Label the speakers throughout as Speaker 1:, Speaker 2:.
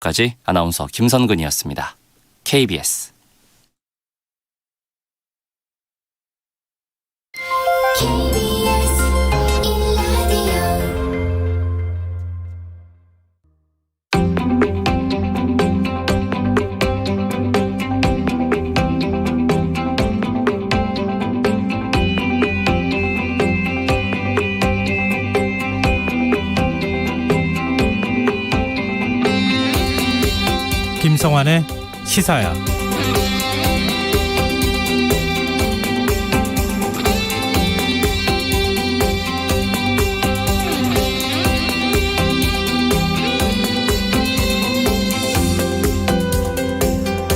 Speaker 1: 까지 아나운서 김선근이었습니다. KBS
Speaker 2: 김성환의 시사야.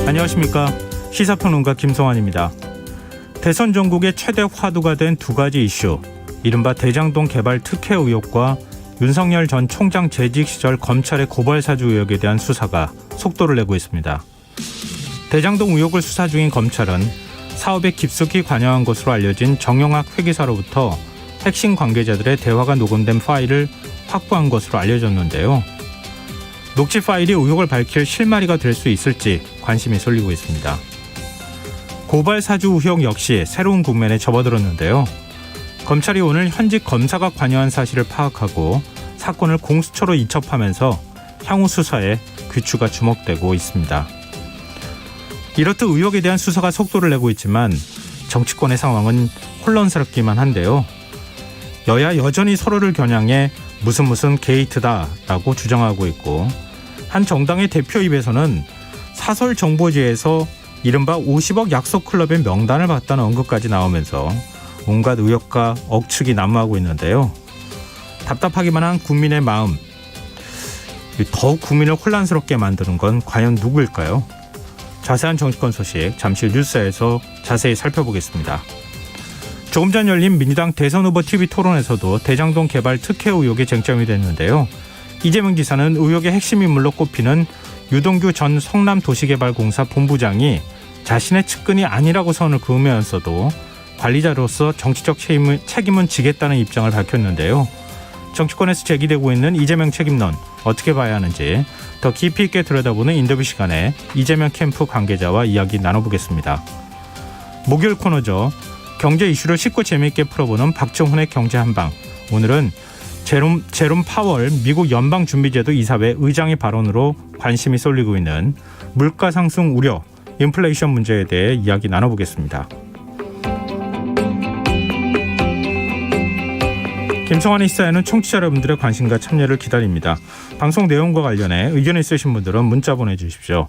Speaker 2: 안녕하십니까. 시사평론가 김성환입니다. 대선 전국의 최대 화두가 된 두 가지 이슈, 이른바 대장동 개발 특혜 의혹과 윤석열 전 총장 재직 시절 검찰의 고발 사주 의혹에 대한 수사가 속도를 내고 있습니다. 대장동 의혹을 수사 중인 검찰은 사업에 깊숙이 관여한 것으로 알려진 정영학 회계사로부터 핵심 관계자들의 대화가 녹음된 파일을 확보한 것으로 알려졌는데요. 녹취 파일이 의혹을 밝힐 실마리가 될 수 있을지 관심이 쏠리고 있습니다. 고발 사주 의혹 역시 새로운 국면에 접어들었는데요. 검찰이 오늘 현직 검사가 관여한 사실을 파악하고 사건을 공수처로 이첩하면서 향후 수사에 귀추가 주목되고 있습니다. 이렇듯 의혹에 대한 수사가 속도를 내고 있지만 정치권의 상황은 혼란스럽기만 한데요. 여야 여전히 서로를 겨냥해 무슨 게이트다라고 주장하고 있고, 한 정당의 대표 입에서는 사설 정보지에서 이른바 50억 약속 클럽의 명단을 봤다는 언급까지 나오면서 온갖 의혹과 억측이 난무하고 있는데요. 답답하기만 한 국민의 마음, 더욱 국민을 혼란스럽게 만드는 건 과연 누구일까요? 자세한 정치권 소식 잠시 후 뉴스에서 자세히 살펴보겠습니다. 조금 전 열린 민주당 대선 후보 TV 토론에서도 대장동 개발 특혜 의혹이 쟁점이 됐는데요. 이재명 지사는 의혹의 핵심 인물로 꼽히는 유동규 전 성남도시개발공사 본부장이 자신의 측근이 아니라고 선을 그으면서도 관리자로서 정치적 책임은 지겠다는 입장을 밝혔는데요. 정치권에서 제기되고 있는 이재명 책임론 어떻게 봐야 하는지 더 깊이 있게 들여다보는 인터뷰 시간에 이재명 캠프 관계자와 이야기 나눠보겠습니다. 목요일 코너죠. 경제 이슈를 쉽고 재미있게 풀어보는 박정훈의 경제한방. 오늘은 제롬 파월 미국 연방준비제도 이사회 의장의 발언으로 관심이 쏠리고 있는 물가 상승 우려, 인플레이션 문제에 대해 이야기 나눠보겠습니다. 김성환의 시사에는 청취자 여러분들의 관심과 참여를 기다립니다. 방송 내용과 관련해 의견 있으신 분들은 문자 보내주십시오.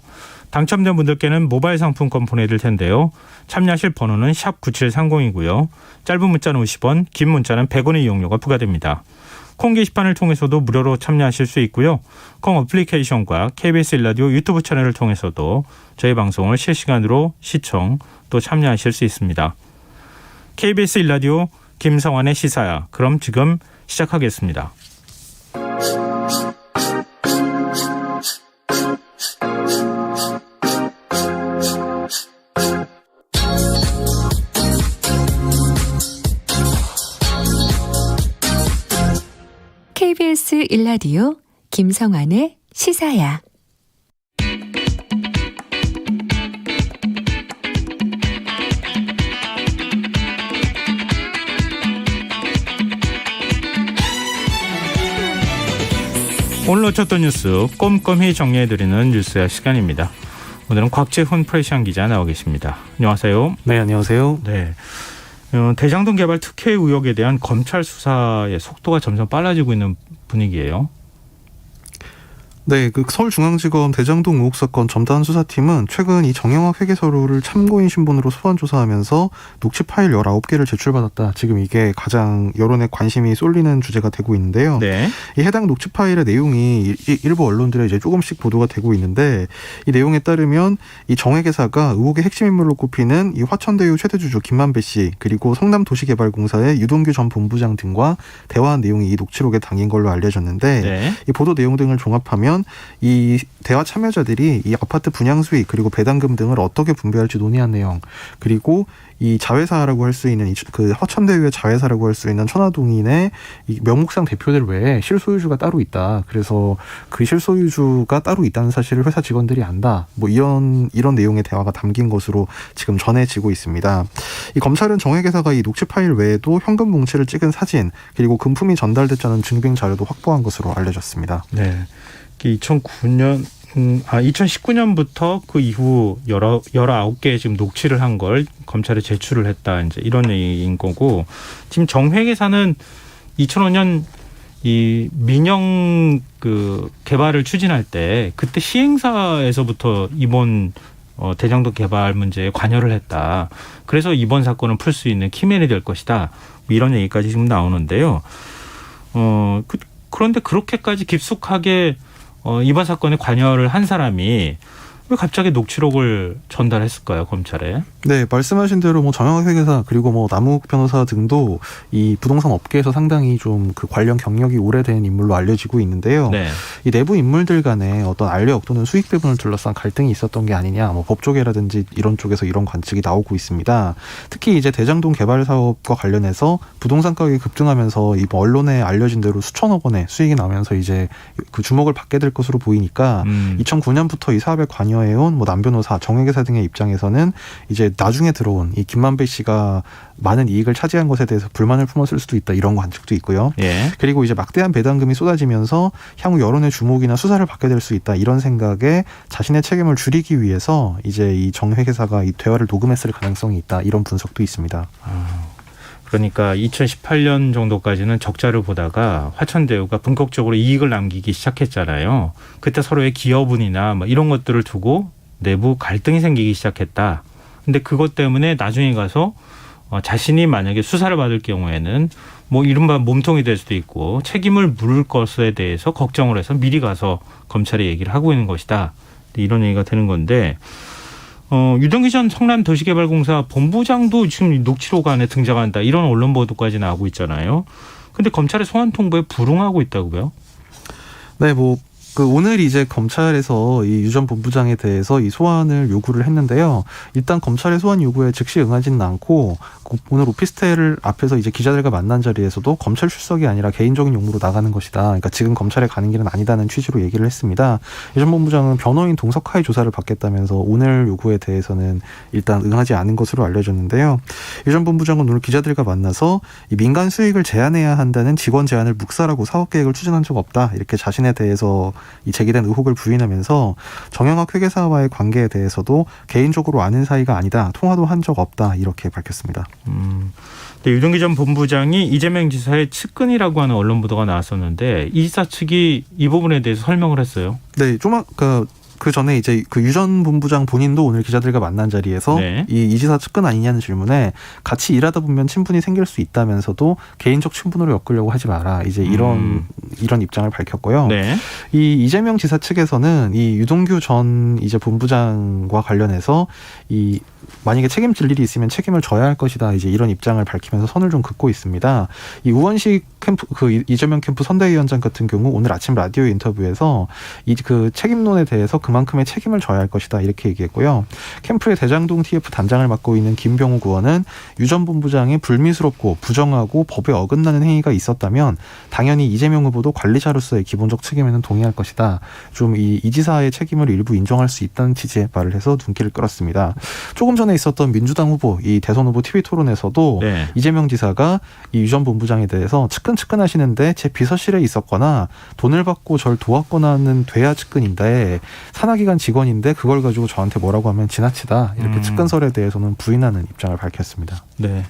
Speaker 2: 당첨된 분들께는 모바일 상품권 보내드릴 텐데요. 참여하실 번호는 샵 9730이고요. 짧은 문자는 50원, 긴 문자는 100원의 이용료가 부과됩니다. 콩 게시판을 통해서도 무료로 참여하실 수 있고요. 콩 어플리케이션과 KBS 일라디오 유튜브 채널을 통해서도 저희 방송을 실시간으로 시청 또 참여하실 수 있습니다. KBS 일라디오 김성환의 시사야. 그럼 지금 시작하겠습니다.
Speaker 3: KBS 일라디오 김성환의 시사야.
Speaker 2: 오늘 놓쳤던 뉴스 꼼꼼히 정리해드리는 뉴스야 시간입니다. 오늘은 곽재훈 프레시안 기자 나와 계십니다. 안녕하세요.
Speaker 4: 네, 안녕하세요.
Speaker 2: 네, 대장동 개발 특혜 의혹에 대한 검찰 수사의 속도가 점점 빨라지고 있는 분위기예요.
Speaker 4: 네, 서울중앙지검 대장동 의혹 사건 첨단 수사팀은 최근 이 정영학 회계서류를 참고인 신분으로 소환 조사하면서 녹취 파일 19개를 제출받았다. 지금 이게 가장 여론의 관심이 쏠리는 주제가 되고 있는데요.
Speaker 2: 네.
Speaker 4: 이 해당 녹취 파일의 내용이 일부 언론들에 이제 조금씩 보도가 되고 있는데, 이 내용에 따르면 이 정 회계사가 의혹의 핵심 인물로 꼽히는 이 화천대유 최대 주주 김만배 씨, 그리고 성남도시개발공사의 유동규 전 본부장 등과 대화한 내용이 이 녹취록에 담긴 걸로 알려졌는데,
Speaker 2: 네.
Speaker 4: 이 보도 내용 등을 종합하면 뭐냐면 이 대화 참여자들이 이 아파트 분양 수익 그리고 배당금 등을 어떻게 분배할지 논의한 내용, 그리고 이 자회사라고 할 수 있는 그 화천대유의 자회사라고 할 수 있는 천화동인의 이 명목상 대표들 외에 실소유주가 따로 있다. 그래서 그 실소유주가 따로 있다는 사실을 회사 직원들이 안다. 뭐 이런 내용의 대화가 담긴 것으로 지금 전해지고 있습니다. 이 검찰은 정회계사가 이 녹취 파일 외에도 현금 뭉치를 찍은 사진 그리고 금품이 전달됐다는 증빙 자료도 확보한 것으로 알려졌습니다.
Speaker 2: 네. 2019년부터 그 이후 19개의 지금 녹취를 한 걸 검찰에 제출을 했다. 이제 이런 얘기인 거고, 지금 정회계사는 2005년 이 민영 그 개발을 추진할 때 그때 시행사에서부터 이번 대장동 개발 문제에 관여를 했다. 그래서 이번 사건을 풀 수 있는 키맨이 될 것이다. 이런 얘기까지 지금 나오는데요. 그런데 그렇게까지 깊숙하게 이번 사건에 관여를 한 사람이 왜 갑자기 녹취록을 전달했을까요, 검찰에?
Speaker 4: 네, 말씀하신 대로 뭐 정영학 회계사 그리고 뭐 남욱 변호사 등도 이 부동산 업계에서 상당히 좀 그 관련 경력이 오래된 인물로 알려지고 있는데요.
Speaker 2: 네.
Speaker 4: 이 내부 인물들 간에 어떤 알력 또는 수익 배분을 둘러싼 갈등이 있었던 게 아니냐, 뭐 법조계라든지 이런 쪽에서 이런 관측이 나오고 있습니다. 특히 이제 대장동 개발 사업과 관련해서 부동산 가격이 급등하면서 이 언론에 알려진 대로 수천억 원의 수익이 나면서 이제 그 주목을 받게 될 것으로 보이니까 2009년부터 이 사업에 관여해온 뭐 남 변호사, 정회계사 등의 입장에서는 이제 나중에 들어온 이 김만배 씨가 많은 이익을 차지한 것에 대해서 불만을 품었을 수도 있다, 이런 관측도 있고요.
Speaker 2: 예.
Speaker 4: 그리고 이제 막대한 배당금이 쏟아지면서 향후 여론의 주목이나 수사를 받게 될 수 있다, 이런 생각에 자신의 책임을 줄이기 위해서 이제 이 정 회계사가 이 대화를 녹음했을 가능성이 있다, 이런 분석도 있습니다.
Speaker 2: 그러니까 2018년 정도까지는 적자를 보다가 화천대유가 본격적으로 이익을 남기기 시작했잖아요. 그때 서로의 기여분이나 뭐 이런 것들을 두고 내부 갈등이 생기기 시작했다. 근데 그것 때문에 나중에 가서 자신이 만약에 수사를 받을 경우에는 뭐 이른바 몸통이 될 수도 있고 책임을 물을 것에 대해서 걱정을 해서 미리 가서 검찰에 얘기를 하고 있는 것이다. 이런 얘기가 되는 건데, 유동규 전 성남도시개발공사 본부장도 지금 녹취록 안에 등장한다, 이런 언론 보도까지 나오고 있잖아요. 근데 검찰의 소환 통보에 불응하고 있다고요?
Speaker 4: 네, 뭐 오늘 이제 검찰에서 이 유 전 본부장에 대해서 이 소환을 요구를 했는데요. 일단 검찰의 소환 요구에 즉시 응하지는 않고 오늘 오피스텔 앞에서 이제 기자들과 만난 자리에서도 검찰 출석이 아니라 개인적인 용무로 나가는 것이다. 그러니까 지금 검찰에 가는 길은 아니다는 취지로 얘기를 했습니다. 유 전 본부장은 변호인 동석하에 조사를 받겠다면서 오늘 요구에 대해서는 일단 응하지 않은 것으로 알려졌는데요. 유 전 본부장은 오늘 기자들과 만나서 이 민간 수익을 제한해야 한다는 직원 제안을 묵살하고 사업 계획을 추진한 적 없다, 이렇게 자신에 대해서 이 제기된 의혹을 부인하면서 정영학 회계사와의 관계에 대해서도 개인적으로 아는 사이가 아니다, 통화도 한 적 없다, 이렇게 밝혔습니다.
Speaker 2: 근데 유동규 전 본부장이 이재명 지사의 측근이라고 하는 언론 보도가 나왔었는데 이 지사 측이 이 부분에 대해서 설명을 했어요.
Speaker 4: 네, 그 전에 이제 그 유 전 본부장 본인도 오늘 기자들과 만난 자리에서
Speaker 2: 네.
Speaker 4: 이 지사 측근 아니냐는 질문에 같이 일하다 보면 친분이 생길 수 있다면서도 개인적 친분으로 엮으려고 하지 마라, 이제 이런 입장을 밝혔고요.
Speaker 2: 네.
Speaker 4: 이 이재명 지사 측에서는 이 유동규 전 이제 본부장과 관련해서 이 만약에 책임질 일이 있으면 책임을 져야 할 것이다, 이제 이런 입장을 밝히면서 선을 좀 긋고 있습니다. 이 우원식 캠프 이재명 캠프 선대위원장 같은 경우 오늘 아침 라디오 인터뷰에서 이 그 책임론에 대해서 그만큼의 책임을 져야 할 것이다, 이렇게 얘기했고요. 캠프의 대장동 TF 단장을 맡고 있는 김병욱 의원은 유 전 본부장의 불미스럽고 부정하고 법에 어긋나는 행위가 있었다면 당연히 이재명 후보도 관리자로서의 기본적 책임에는 동의할 것이다. 좀 이 지사의 책임을 일부 인정할 수 있다는 취지의 말을 해서 눈길을 끌었습니다. 조금 전에 있었던 민주당 후보 이 대선 후보 TV 토론에서도
Speaker 2: 네.
Speaker 4: 이재명 지사가 이 유 전 본부장에 대해서 측근하시는데 제 비서실에 있었거나 돈을 받고 절 도왔거나는 돼야 측근인데 산하기관 직원인데 그걸 가지고 저한테 뭐라고 하면 지나치다, 이렇게 측근설에 대해서는 부인하는 입장을 밝혔습니다.
Speaker 2: 네.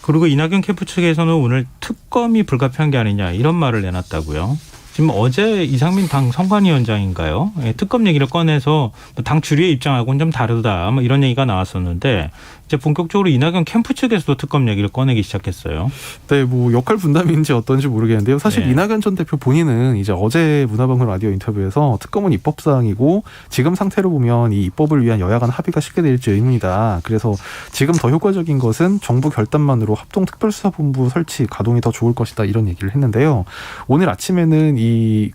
Speaker 2: 그리고 이낙연 캠프 측에서는 오늘 특검이 불가피한 게 아니냐, 이런 말을 내놨다고요. 지금 어제 이상민 당 선관위원장인가요? 특검 얘기를 꺼내서 당 주류의 입장하고는 좀 다르다, 뭐 이런 얘기가 나왔었는데 이제 본격적으로 이낙연 캠프 측에서도 특검 얘기를 꺼내기 시작했어요.
Speaker 4: 네, 뭐 역할 분담인지 어떤지 모르겠는데요. 사실
Speaker 2: 네.
Speaker 4: 이낙연 전 대표 본인은 이제 어제 문화방송 라디오 인터뷰에서 특검은 입법사항이고 지금 상태로 보면 이 입법을 위한 여야 간 합의가 쉽게 될지 의문이다. 그래서 지금 더 효과적인 것은 정부 결단만으로 합동특별수사본부 설치 가동이 더 좋을 것이다. 이런 얘기를 했는데요. 오늘 아침에는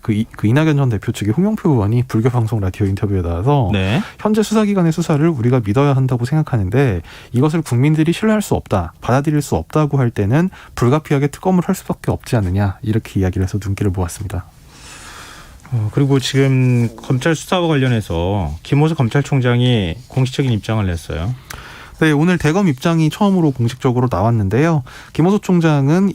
Speaker 4: 그 이낙연 전 대표 측의 홍영표 의원이 불교방송 라디오 인터뷰에 나와서
Speaker 2: 네.
Speaker 4: 현재 수사기관의 수사를 우리가 믿어야 한다고 생각하는데 이것을 국민들이 신뢰할 수 없다, 받아들일 수 없다고 할 때는 불가피하게 특검을 할 수밖에 없지 않느냐 이렇게 이야기를 해서 눈길을 모았습니다.
Speaker 2: 그리고 지금 검찰 수사와 관련해서 김호수 검찰총장이 공식적인 입장을 냈어요.
Speaker 4: 네, 오늘 대검 입장이 처음으로 공식적으로 나왔는데요. 김호수 총장은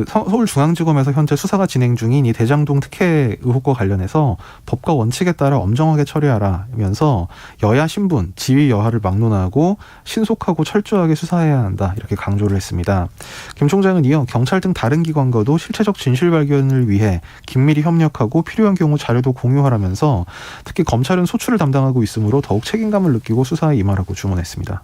Speaker 4: 서울중앙지검에서 현재 수사가 진행 중인 이 대장동 특혜 의혹과 관련해서 법과 원칙에 따라 엄정하게 처리하라면서 여야 신분, 지위 여하를 막론하고 신속하고 철저하게 수사해야 한다 이렇게 강조를 했습니다. 김 총장은 이어 경찰 등 다른 기관과도 실체적 진실 발견을 위해 긴밀히 협력하고 필요한 경우 자료도 공유하라면서 특히 검찰은 소추를 담당하고 있으므로 더욱 책임감을 느끼고 수사에 임하라고 주문했습니다.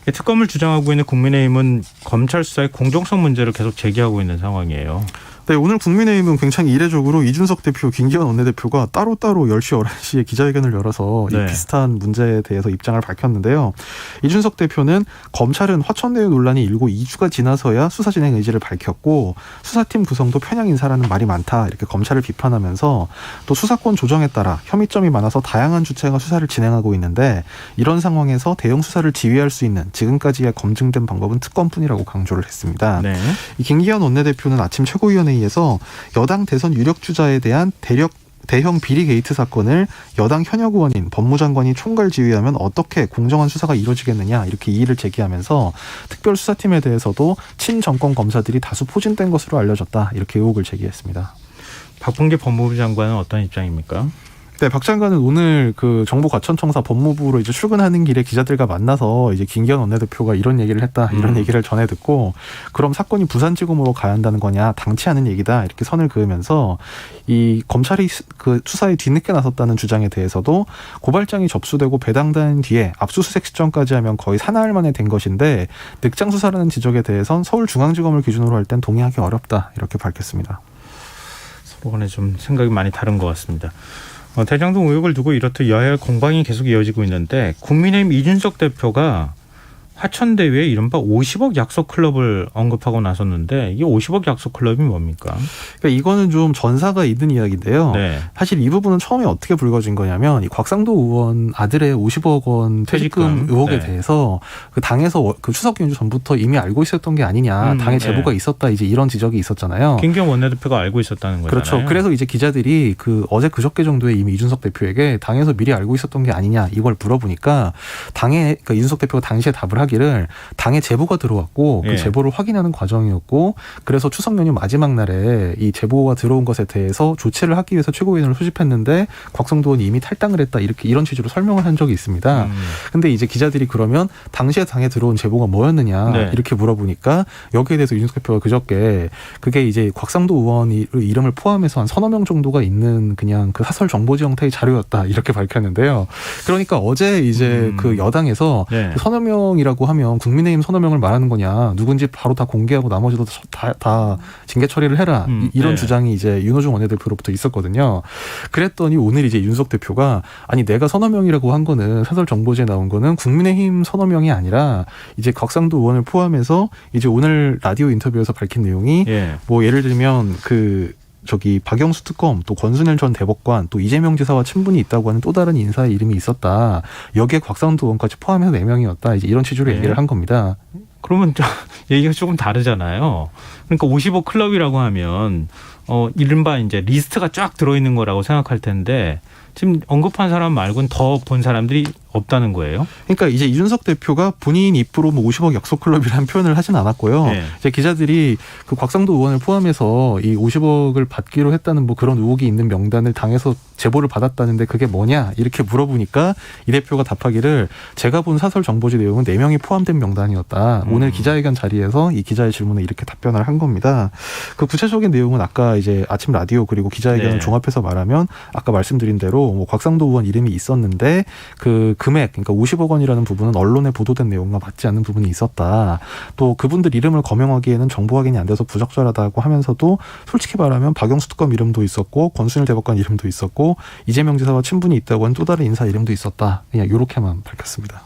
Speaker 2: 특검을 주장하고 있는 국민의힘은 검찰 수사의 공정성 문제를 계속 제기하고 있는 상황이에요.
Speaker 4: 네, 오늘 국민의힘은 굉장히 이례적으로 이준석 대표, 김기현 원내대표가 따로따로 10시, 11시에 기자회견을 열어서
Speaker 2: 네.
Speaker 4: 이 비슷한 문제에 대해서 입장을 밝혔는데요. 이준석 대표는 검찰은 화천대유 논란이 일고 2주가 지나서야 수사 진행 의지를 밝혔고 수사팀 구성도 편향 인사라는 말이 많다 이렇게 검찰을 비판하면서 또 수사권 조정에 따라 혐의점이 많아서 다양한 주체가 수사를 진행하고 있는데 이런 상황에서 대형 수사를 지휘할 수 있는 지금까지의 검증된 방법은 특검뿐이라고 강조를 했습니다.
Speaker 2: 네.
Speaker 4: 이 김기현 원내대표는 아침 최고위원회의에서 여당 대선 유력 주자에 대한 대형 비리 게이트 사건을 여당 현역 의원인 법무장관이 총괄 지휘하면 어떻게 공정한 수사가 이루어지겠느냐 이렇게 이의를 제기하면서 특별수사팀에 대해서도 친정권 검사들이 다수 포진된 것으로 알려졌다 이렇게 의혹을 제기했습니다.
Speaker 2: 박범계 법무부 장관은 어떤 입장입니까?
Speaker 4: 네, 박 장관은 오늘 그 정부과천청사 법무부로 이제 출근하는 길에 기자들과 만나서 이제 김기현 원내대표가 이런 얘기를 했다, 이런 얘기를 전해 듣고 그럼 사건이 부산지검으로 가야 한다는 거냐, 당치 않은 얘기다 이렇게 선을 그으면서 이 검찰이 그 수사에 뒤늦게 나섰다는 주장에 대해서도 고발장이 접수되고 배당된 뒤에 압수수색 시점까지 하면 거의 사나흘 만에 된 것인데 늑장 수사라는 지적에 대해선 서울중앙지검을 기준으로 할 땐 동의하기 어렵다 이렇게 밝혔습니다.
Speaker 2: 서로 간에 좀 생각이 많이 다른 것 같습니다. 대장동 의혹을 두고 이렇듯 여야 공방이 계속 이어지고 있는데 국민의힘 이준석 대표가 화천대유의 이른바 50억 약속 클럽을 언급하고 나섰는데 이 50억 약속 클럽이 뭡니까?
Speaker 4: 그러니까 이거는 좀 전사가 있는 이야기인데요.
Speaker 2: 네.
Speaker 4: 사실 이 부분은 처음에 어떻게 불거진 거냐면 이 곽상도 의원 아들의 50억 원 퇴직금 의혹에
Speaker 2: 네.
Speaker 4: 대해서 그 당에서 그 추석 연휴 전부터 이미 알고 있었던 게 아니냐, 당에 제보가
Speaker 2: 네.
Speaker 4: 있었다 이제 이런 지적이 있었잖아요.
Speaker 2: 김기현 원내대표가 알고 있었다는 거잖아요.
Speaker 4: 그렇죠. 그래서 이제 기자들이 그 어제 그저께 정도에 이미 이준석 대표에게 당에서 미리 알고 있었던 게 아니냐 이걸 물어보니까 당에 그러니까 이준석 대표가 당시에 답을 하기를 당에 제보가 들어왔고 그
Speaker 2: 예.
Speaker 4: 제보를 확인하는 과정이었고 그래서 추석 연휴 마지막 날에 이 제보가 들어온 것에 대해서 조치를 하기 위해서 최고위원을 소집했는데 곽상도 의원이 이미 탈당을 했다 이런 취지로 설명을 한 적이 있습니다. 근데 이제 기자들이 그러면 당시에 당에 들어온 제보가 뭐였느냐
Speaker 2: 네.
Speaker 4: 이렇게 물어보니까 여기에 대해서 이준석 대표가 그저께 그게 이제 곽상도 의원 이름을 포함해서 한 서너 명 정도가 있는 그냥 그 사설 정보지 형태의 자료였다 이렇게 밝혔는데요. 그러니까 어제 이제 그 여당에서
Speaker 2: 네.
Speaker 4: 그 서너 명이라고 하면 국민의힘 서너 명을 말하는 거냐, 누군지 바로 다 공개하고 나머지도 다 징계 처리를 해라 이런
Speaker 2: 네.
Speaker 4: 주장이 이제 윤호중 원내대표로부터 있었거든요. 그랬더니 오늘 이제 윤석 대표가 아니 내가 서너 명이라고 한 거는 사설 정보지에 나온 거는 국민의힘 서너 명이 아니라 이제 곽상도 의원을 포함해서 이제 오늘 라디오 인터뷰에서 밝힌 내용이
Speaker 2: 예.
Speaker 4: 뭐 예를 들면 박영수 특검, 또 권순일 전 대법관, 또 이재명 지사와 친분이 있다고 하는 또 다른 인사의 이름이 있었다. 여기에 곽상도 의원까지 포함해서 4명이었다. 이제 이런 취지로
Speaker 2: 네.
Speaker 4: 얘기를 한 겁니다.
Speaker 2: 그러면 좀 얘기가 조금 다르잖아요. 그러니까 50억 클럽이라고 하면 이른바 이제 리스트가 쫙 들어있는 거라고 생각할 텐데 지금 언급한 사람 말고는 더 본 사람들이 없다는 거예요.
Speaker 4: 그러니까 이제 이준석 대표가 본인 입으로 뭐 50억 약속 클럽이라는 표현을 하진 않았고요.
Speaker 2: 네.
Speaker 4: 이제 기자들이 그 곽상도 의원을 포함해서 이 50억을 받기로 했다는 뭐 그런 의혹이 있는 명단을 당에서 제보를 받았다는데 그게 뭐냐 이렇게 물어보니까 이 대표가 답하기를 제가 본 사설 정보지 내용은 4명이 포함된 명단이었다. 오늘 기자회견 자리에서 이 기자의 질문에 이렇게 답변을 한 겁니다. 그 구체적인 내용은 아까 이제 아침 라디오 그리고 기자회견을
Speaker 2: 네.
Speaker 4: 종합해서 말하면 아까 말씀드린 대로 뭐 곽상도 의원 이름이 있었는데 그 금액, 그러니까 50억 원이라는 부분은 언론에 보도된 내용과 맞지 않는 부분이 있었다. 또 그분들 이름을 거명하기에는 정보 확인이 안 돼서 부적절하다고 하면서도 솔직히 말하면 박영수 특검 이름도 있었고 권순일 대법관 이름도 있었고 이재명 지사와 친분이 있다고 하는 또 다른 인사 이름도 있었다. 그냥 이렇게만 밝혔습니다.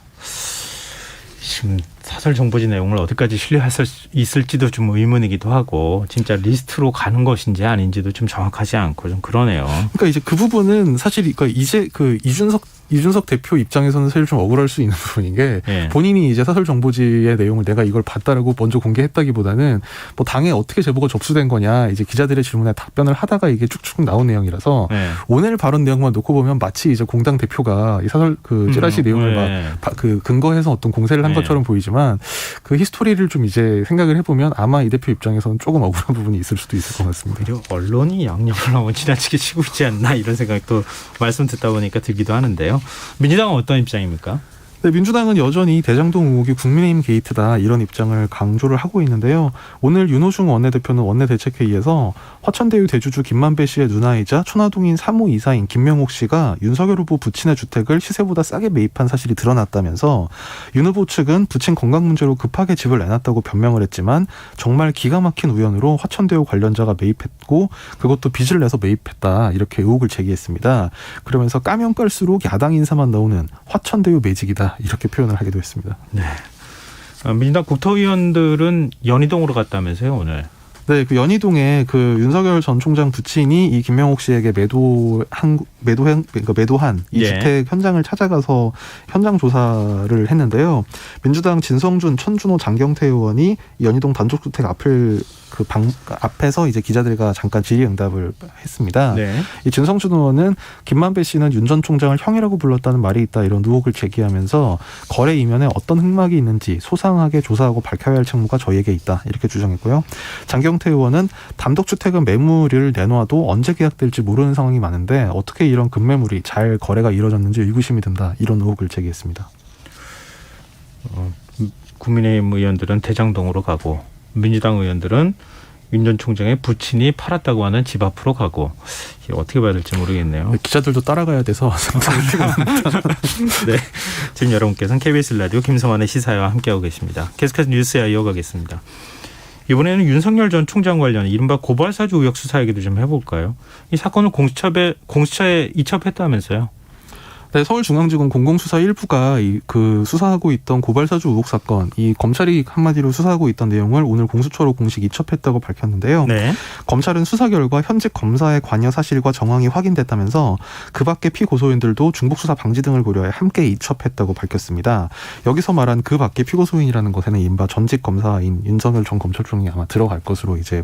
Speaker 2: 지금 사설 정보지 내용을 어디까지 신뢰할 수 있을지도 좀 의문이기도 하고 진짜 리스트로 가는 것인지 아닌지도 좀 정확하지 않고 좀 그러네요.
Speaker 4: 그러니까 이제 그 부분은 사실 그러니까 이제 그 이준석 대표 입장에서는 사실 좀 억울할 수 있는 부분인 게
Speaker 2: 예.
Speaker 4: 본인이 이제 사설 정보지의 내용을 내가 이걸 봤다라고 먼저 공개했다기보다는 뭐 당에 어떻게 제보가 접수된 거냐 이제 기자들의 질문에 답변을 하다가 이게 쭉쭉 나온 내용이라서
Speaker 2: 예.
Speaker 4: 오늘 발언 내용만 놓고 보면 마치 이제 공당 대표가 이 사설 그 찌라시 내용을
Speaker 2: 예.
Speaker 4: 막 그 근거해서 어떤 공세를 한
Speaker 2: 예.
Speaker 4: 것처럼 보이지만 그 히스토리를 좀 이제 생각을 해보면 아마 이 대표 입장에서는 조금 억울한 부분이 있을 수도 있을 것 같습니다.
Speaker 2: 그리고 언론이 양념을 너무 지나치게 치고 있지 않나 이런 생각도 말씀 듣다 보니까 들기도 하는데요. 민주당은 어떤 입장입니까?
Speaker 4: 네, 민주당은 여전히 대장동 의혹이 국민의힘 게이트다 이런 입장을 강조를 하고 있는데요. 오늘 윤호중 원내대표는 원내대책회의에서 화천대유 대주주 김만배 씨의 누나이자 천화동인 사무 이사인 김명옥 씨가 윤석열 후보 부친의 주택을 시세보다 싸게 매입한 사실이 드러났다면서 윤 후보 측은 부친 건강 문제로 급하게 집을 내놨다고 변명을 했지만 정말 기가 막힌 우연으로 화천대유 관련자가 매입했고 그것도 빚을 내서 매입했다 이렇게 의혹을 제기했습니다. 그러면서 까면 깔수록 야당 인사만 나오는 화천대유 매직이다. 이렇게 표현을 하기도 했습니다.
Speaker 2: 네. 민주당 국토의원들은 연희동으로 갔다면서요 오늘?
Speaker 4: 네, 그 연희동에 그 윤석열 전 총장 부친이 이 김명옥 씨에게 매도한 이
Speaker 2: 예.
Speaker 4: 주택 현장을 찾아가서 현장 조사를 했는데요. 민주당 진성준, 천준호, 장경태 의원이 이 연희동 단독주택 앞에서 이제 기자들과 잠깐 질의응답을 했습니다.
Speaker 2: 네.
Speaker 4: 이 진성준 의원은 김만배 씨는 윤 전 총장을 형이라고 불렀다는 말이 있다 이런 의혹을 제기하면서 거래 이면에 어떤 흑막이 있는지 소상하게 조사하고 밝혀야 할 책무가 저희에게 있다 이렇게 주장했고요. 장경태 의원은 단독주택은 매물을 내놔도 언제 계약될지 모르는 상황이 많은데 어떻게 이런 급매물이 잘 거래가 이루어졌는지 의구심이 든다 이런 의혹을 제기했습니다.
Speaker 2: 국민의힘 의원들은 대장동으로 가고 민주당 의원들은 윤 전 총장의 부친이 팔았다고 하는 집 앞으로 가고 이게 어떻게 봐야 될지 모르겠네요.
Speaker 4: 기자들도 따라가야 돼서
Speaker 2: 네, 지금 여러분께서는 KBS 라디오 김성환의 시사회와 함께하고 계십니다. 계속해서 뉴스야 이어가겠습니다. 이번에는 윤석열 전 총장 관련 이른바 고발사주 의혹 수사 얘기도 좀 해볼까요? 이 사건을 공수처에 이첩했다면서요?
Speaker 4: 네, 서울중앙지검 공공수사 1부가 그 수사하고 있던 고발사주 의혹 사건, 이 검찰이 한마디로 수사하고 있던 내용을 오늘 공수처로 공식 이첩했다고 밝혔는데요.
Speaker 2: 네.
Speaker 4: 검찰은 수사 결과 현직 검사의 관여 사실과 정황이 확인됐다면서 그 밖의 피고소인들도 중복수사 방지 등을 고려해 함께 이첩했다고 밝혔습니다. 여기서 말한 그 밖의 피고소인이라는 것에는 이른바 전직 검사인 윤석열 전 검찰총장이 아마 들어갈 것으로 이제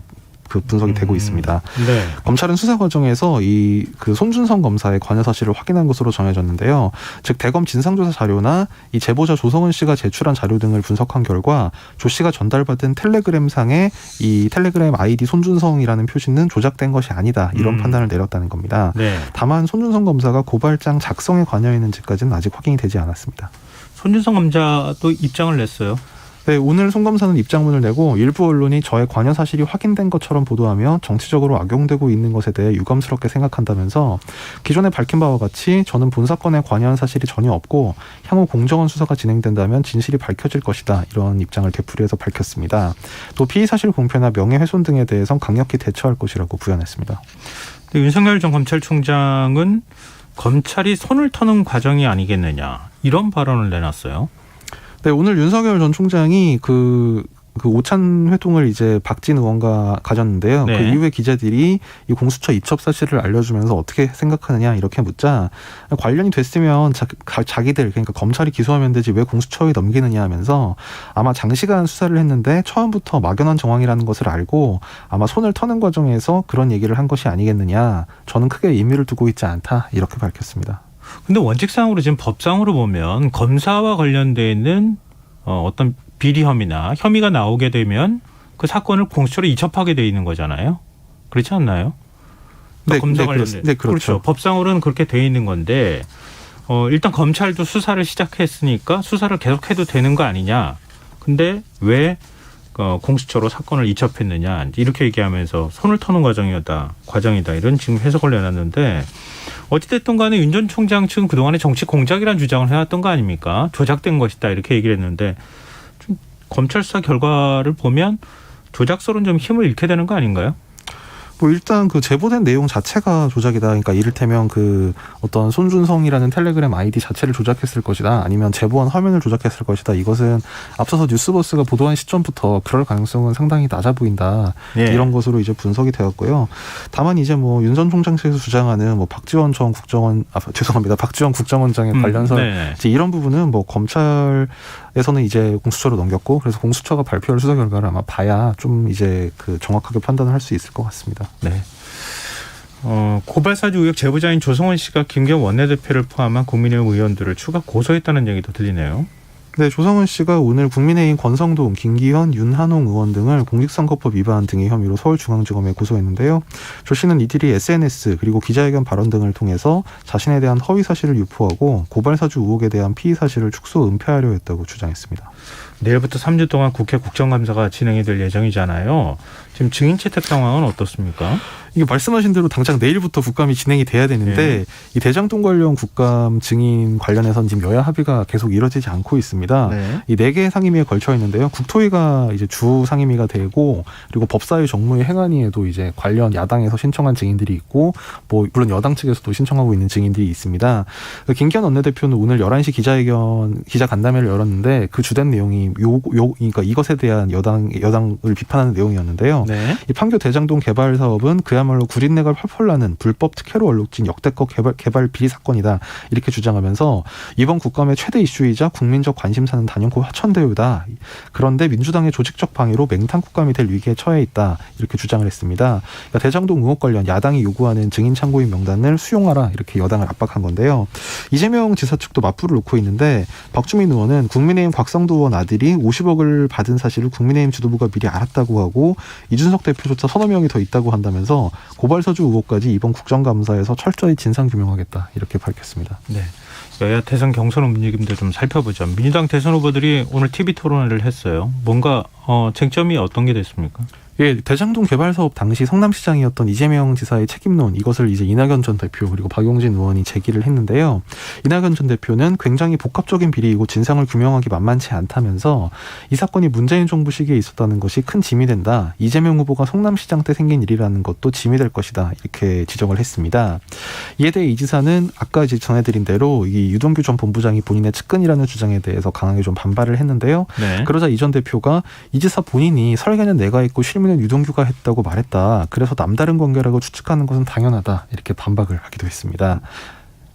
Speaker 4: 그 분석이 되고 있습니다.
Speaker 2: 네.
Speaker 4: 검찰은 수사 과정에서 이 그 손준성 검사의 관여 사실을 확인한 것으로 전해졌는데요. 즉 대검 진상조사 자료나 이 제보자 조성은 씨가 제출한 자료 등을 분석한 결과 조 씨가 전달받은 텔레그램상의 이 텔레그램 아이디 손준성이라는 표시는 조작된 것이 아니다 이런 판단을 내렸다는 겁니다.
Speaker 2: 네.
Speaker 4: 다만 손준성 검사가 고발장 작성에 관여했는지까지는 아직 확인이 되지 않았습니다.
Speaker 2: 손준성 검사도 입장을 냈어요.
Speaker 4: 네, 오늘 손 검사는 입장문을 내고 일부 언론이 저의 관여 사실이 확인된 것처럼 보도하며 정치적으로 악용되고 있는 것에 대해 유감스럽게 생각한다면서 기존에 밝힌 바와 같이 저는 본 사건에 관여한 사실이 전혀 없고 향후 공정한 수사가 진행된다면 진실이 밝혀질 것이다 이런 입장을 되풀이해서 밝혔습니다. 또 피의 사실 공표나 명예훼손 등에 대해선 강력히 대처할 것이라고 부연했습니다.
Speaker 2: 윤석열 전 검찰총장은 검찰이 손을 터는 과정이 아니겠느냐 이런 발언을 내놨어요.
Speaker 4: 네, 오늘 윤석열 전 총장이 그 오찬 회동을 이제 박진 의원과 가졌는데요.
Speaker 2: 네.
Speaker 4: 그 이후에 기자들이 이 공수처 이첩 사실을 알려주면서 어떻게 생각하느냐 이렇게 묻자 관련이 됐으면 자기들 그러니까 검찰이 기소하면 되지 왜 공수처에 넘기느냐 하면서 아마 장시간 수사를 했는데 처음부터 막연한 정황이라는 것을 알고 아마 손을 터는 과정에서 그런 얘기를 한 것이 아니겠느냐. 저는 크게 의미를 두고 있지 않다 이렇게 밝혔습니다.
Speaker 2: 근데 원칙상으로 지금 법상으로 보면 검사와 관련돼 있는 어떤 비리 혐의나 혐의가 나오게 되면 그 사건을 공수처로 이첩하게 돼 있는 거잖아요. 그렇지 않나요?
Speaker 4: 네,
Speaker 2: 검사
Speaker 4: 네,
Speaker 2: 관련된.
Speaker 4: 네, 그렇죠.
Speaker 2: 법상으로는 그렇게 돼 있는 건데 일단 검찰도 수사를 시작했으니까 수사를 계속해도 되는 거 아니냐. 근데 왜 공수처로 사건을 이첩했느냐 이렇게 얘기하면서 손을 터는 과정이다 이런 지금 해석을 내놨는데 어찌됐든 간에 윤 전 총장 측은 그동안에 정치 공작이라는 주장을 해왔던 거 아닙니까? 조작된 것이다 이렇게 얘기를 했는데 좀 검찰 수사 결과를 보면 조작설은 좀 힘을 잃게 되는 거 아닌가요?
Speaker 4: 뭐 일단 그 제보된 내용 자체가 조작이다. 그러니까 이를테면 그 어떤 손준성이라는 텔레그램 아이디 자체를 조작했을 것이다. 아니면 제보한 화면을 조작했을 것이다. 이것은 앞서서 뉴스버스가 보도한 시점부터 그럴 가능성은 상당히 낮아 보인다.
Speaker 2: 예.
Speaker 4: 이런 것으로 이제 분석이 되었고요. 다만 이제 뭐 윤 전 총장 측에서 주장하는 뭐 박지원 전 국정원 박지원 국정원장의 관련설
Speaker 2: 네.
Speaker 4: 이제 이런 부분은 뭐 검찰에서는 이제 공수처로 넘겼고 그래서 공수처가 발표할 수사 결과를 아마 봐야 좀 이제 그 정확하게 판단을 할 수 있을 것 같습니다.
Speaker 2: 네. 고발 사주 의혹 제보자인 조성원 씨가 김경 원내대표를 포함한 국민의힘 의원들을 추가 고소했다는 얘기도 들리네요.
Speaker 4: 네, 조성은 씨가 오늘 국민의힘 권성동, 김기현, 윤한홍 의원 등을 공직선거법 위반 등의 혐의로 서울중앙지검에 고소했는데요. 조 씨는 이들이 SNS 그리고 기자회견 발언 등을 통해서 자신에 대한 허위 사실을 유포하고 고발 사주 의혹에 대한 피의 사실을 축소 은폐하려 했다고 주장했습니다.
Speaker 2: 내일부터 3주 동안 국회 국정감사가 진행이 될 예정이잖아요. 지금 증인 채택 상황은 어떻습니까?
Speaker 4: 이게 말씀하신 대로 당장 내일부터 국감이 진행이 돼야 되는데 이 대장동 관련 국감 증인 관련해서는 지금 여야 합의가 계속 이뤄지지 않고 있습니다.
Speaker 2: 네.
Speaker 4: 이 4개의 상임위에 걸쳐 있는데요. 국토위가 이제 주 상임위가 되고 그리고 법사위 정무위 행안위에도 이제 관련 야당에서 신청한 증인들이 있고 뭐 물론 여당 측에서도 신청하고 있는 증인들이 있습니다. 김기현 원내대표는 오늘 11시 기자 간담회를 열었는데 그 주된 내용이 그러니까 이것에 대한 여당을 비판하는 내용이었는데요.
Speaker 2: 네.
Speaker 4: 이 판교 대장동 개발 사업은 그야말로 구린내가 펄펄 나는 불법 특혜로 얼룩진 역대급 개발 비리 사건이다. 이렇게 주장하면서 이번 국감의 최대 이슈이자 국민적 관심사는 단연코 화천대유다. 그런데 민주당의 조직적 방해로 맹탕 국감이 될 위기에 처해 있다. 이렇게 주장을 했습니다. 그러니까 대장동 의혹 관련 야당이 요구하는 증인 참고인 명단을 수용하라. 이렇게 여당을 압박한 건데요. 이재명 지사 측도 맞불을 놓고 있는데 박주민 의원은 국민의힘 곽성도 의원 아들이 50억을 받은 사실을 국민의힘 지도부가 미리 알았다고 하고 이준석 대표조차 서너 명이 더 있다고 한다면서 고발사주 의혹까지 이번 국정감사에서 철저히 진상규명하겠다 이렇게 밝혔습니다.
Speaker 2: 네. 여야 대선 경선 분위기도 좀 살펴보죠. 민주당 대선 후보들이 오늘 TV 토론회를 했어요. 뭔가 쟁점이 어떤 게 됐습니까?
Speaker 4: 예, 대장동 개발 사업 당시 성남시장이었던 이재명 지사의 책임론 이것을 이제 이낙연 전 대표 그리고 박용진 의원이 제기를 했는데요. 이낙연 전 대표는 굉장히 복합적인 비리이고 진상을 규명하기 만만치 않다면서 이 사건이 문재인 정부 시기에 있었다는 것이 큰 짐이 된다. 이재명 후보가 성남시장 때 생긴 일이라는 것도 짐이 될 것이다. 이렇게 지적을 했습니다. 이에 대해 이 지사는 아까 이제 전해드린 대로 이 유동규 전 본부장이 본인의 측근이라는 주장에 대해서 강하게 좀 반발을 했는데요.
Speaker 2: 네.
Speaker 4: 그러자 이 전 대표가 이 지사 본인이 설계는 내가 했고 실무는 유동규가 했다고 말했다. 그래서 남다른 관계라고 추측하는 것은 당연하다. 이렇게 반박을 하기도 했습니다.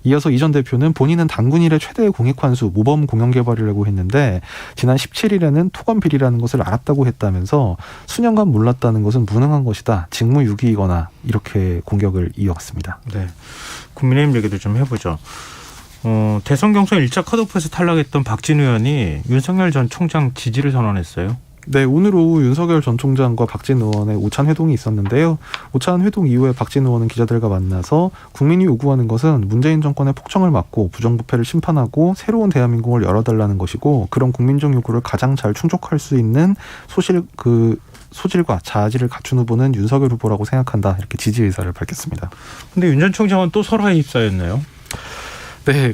Speaker 4: 이어서 이 전 대표는 본인은 당군 이래 최대의 공익 환수 모범 공영 개발이라고 했는데 지난 17일에는 토건 비리라는 것을 알았다고 했다면서 수년간 몰랐다는 것은 무능한 것이다. 직무유기이거나 이렇게 공격을 이어갔습니다.
Speaker 2: 네. 국민의힘 얘기도 좀 해보죠. 대선 경선 1차 컷오프에서 탈락했던 박진 의원이 윤석열 전 총장 지지를 선언했어요.
Speaker 4: 네, 오늘 오후 윤석열 전 총장과 박진 의원의 오찬 회동이 있었는데요. 오찬 회동 이후에 박진 의원은 기자들과 만나서 국민이 요구하는 것은 문재인 정권의 폭정을 막고 부정부패를 심판하고 새로운 대한민국을 열어달라는 것이고 그런 국민적 요구를 가장 잘 충족할 수 있는 소질과 자질을 갖춘 후보는 윤석열 후보라고 생각한다. 이렇게 지지 의사를 밝혔습니다.
Speaker 2: 근데 윤 전 총장은 또 설화에 휩싸였네요.
Speaker 4: 네,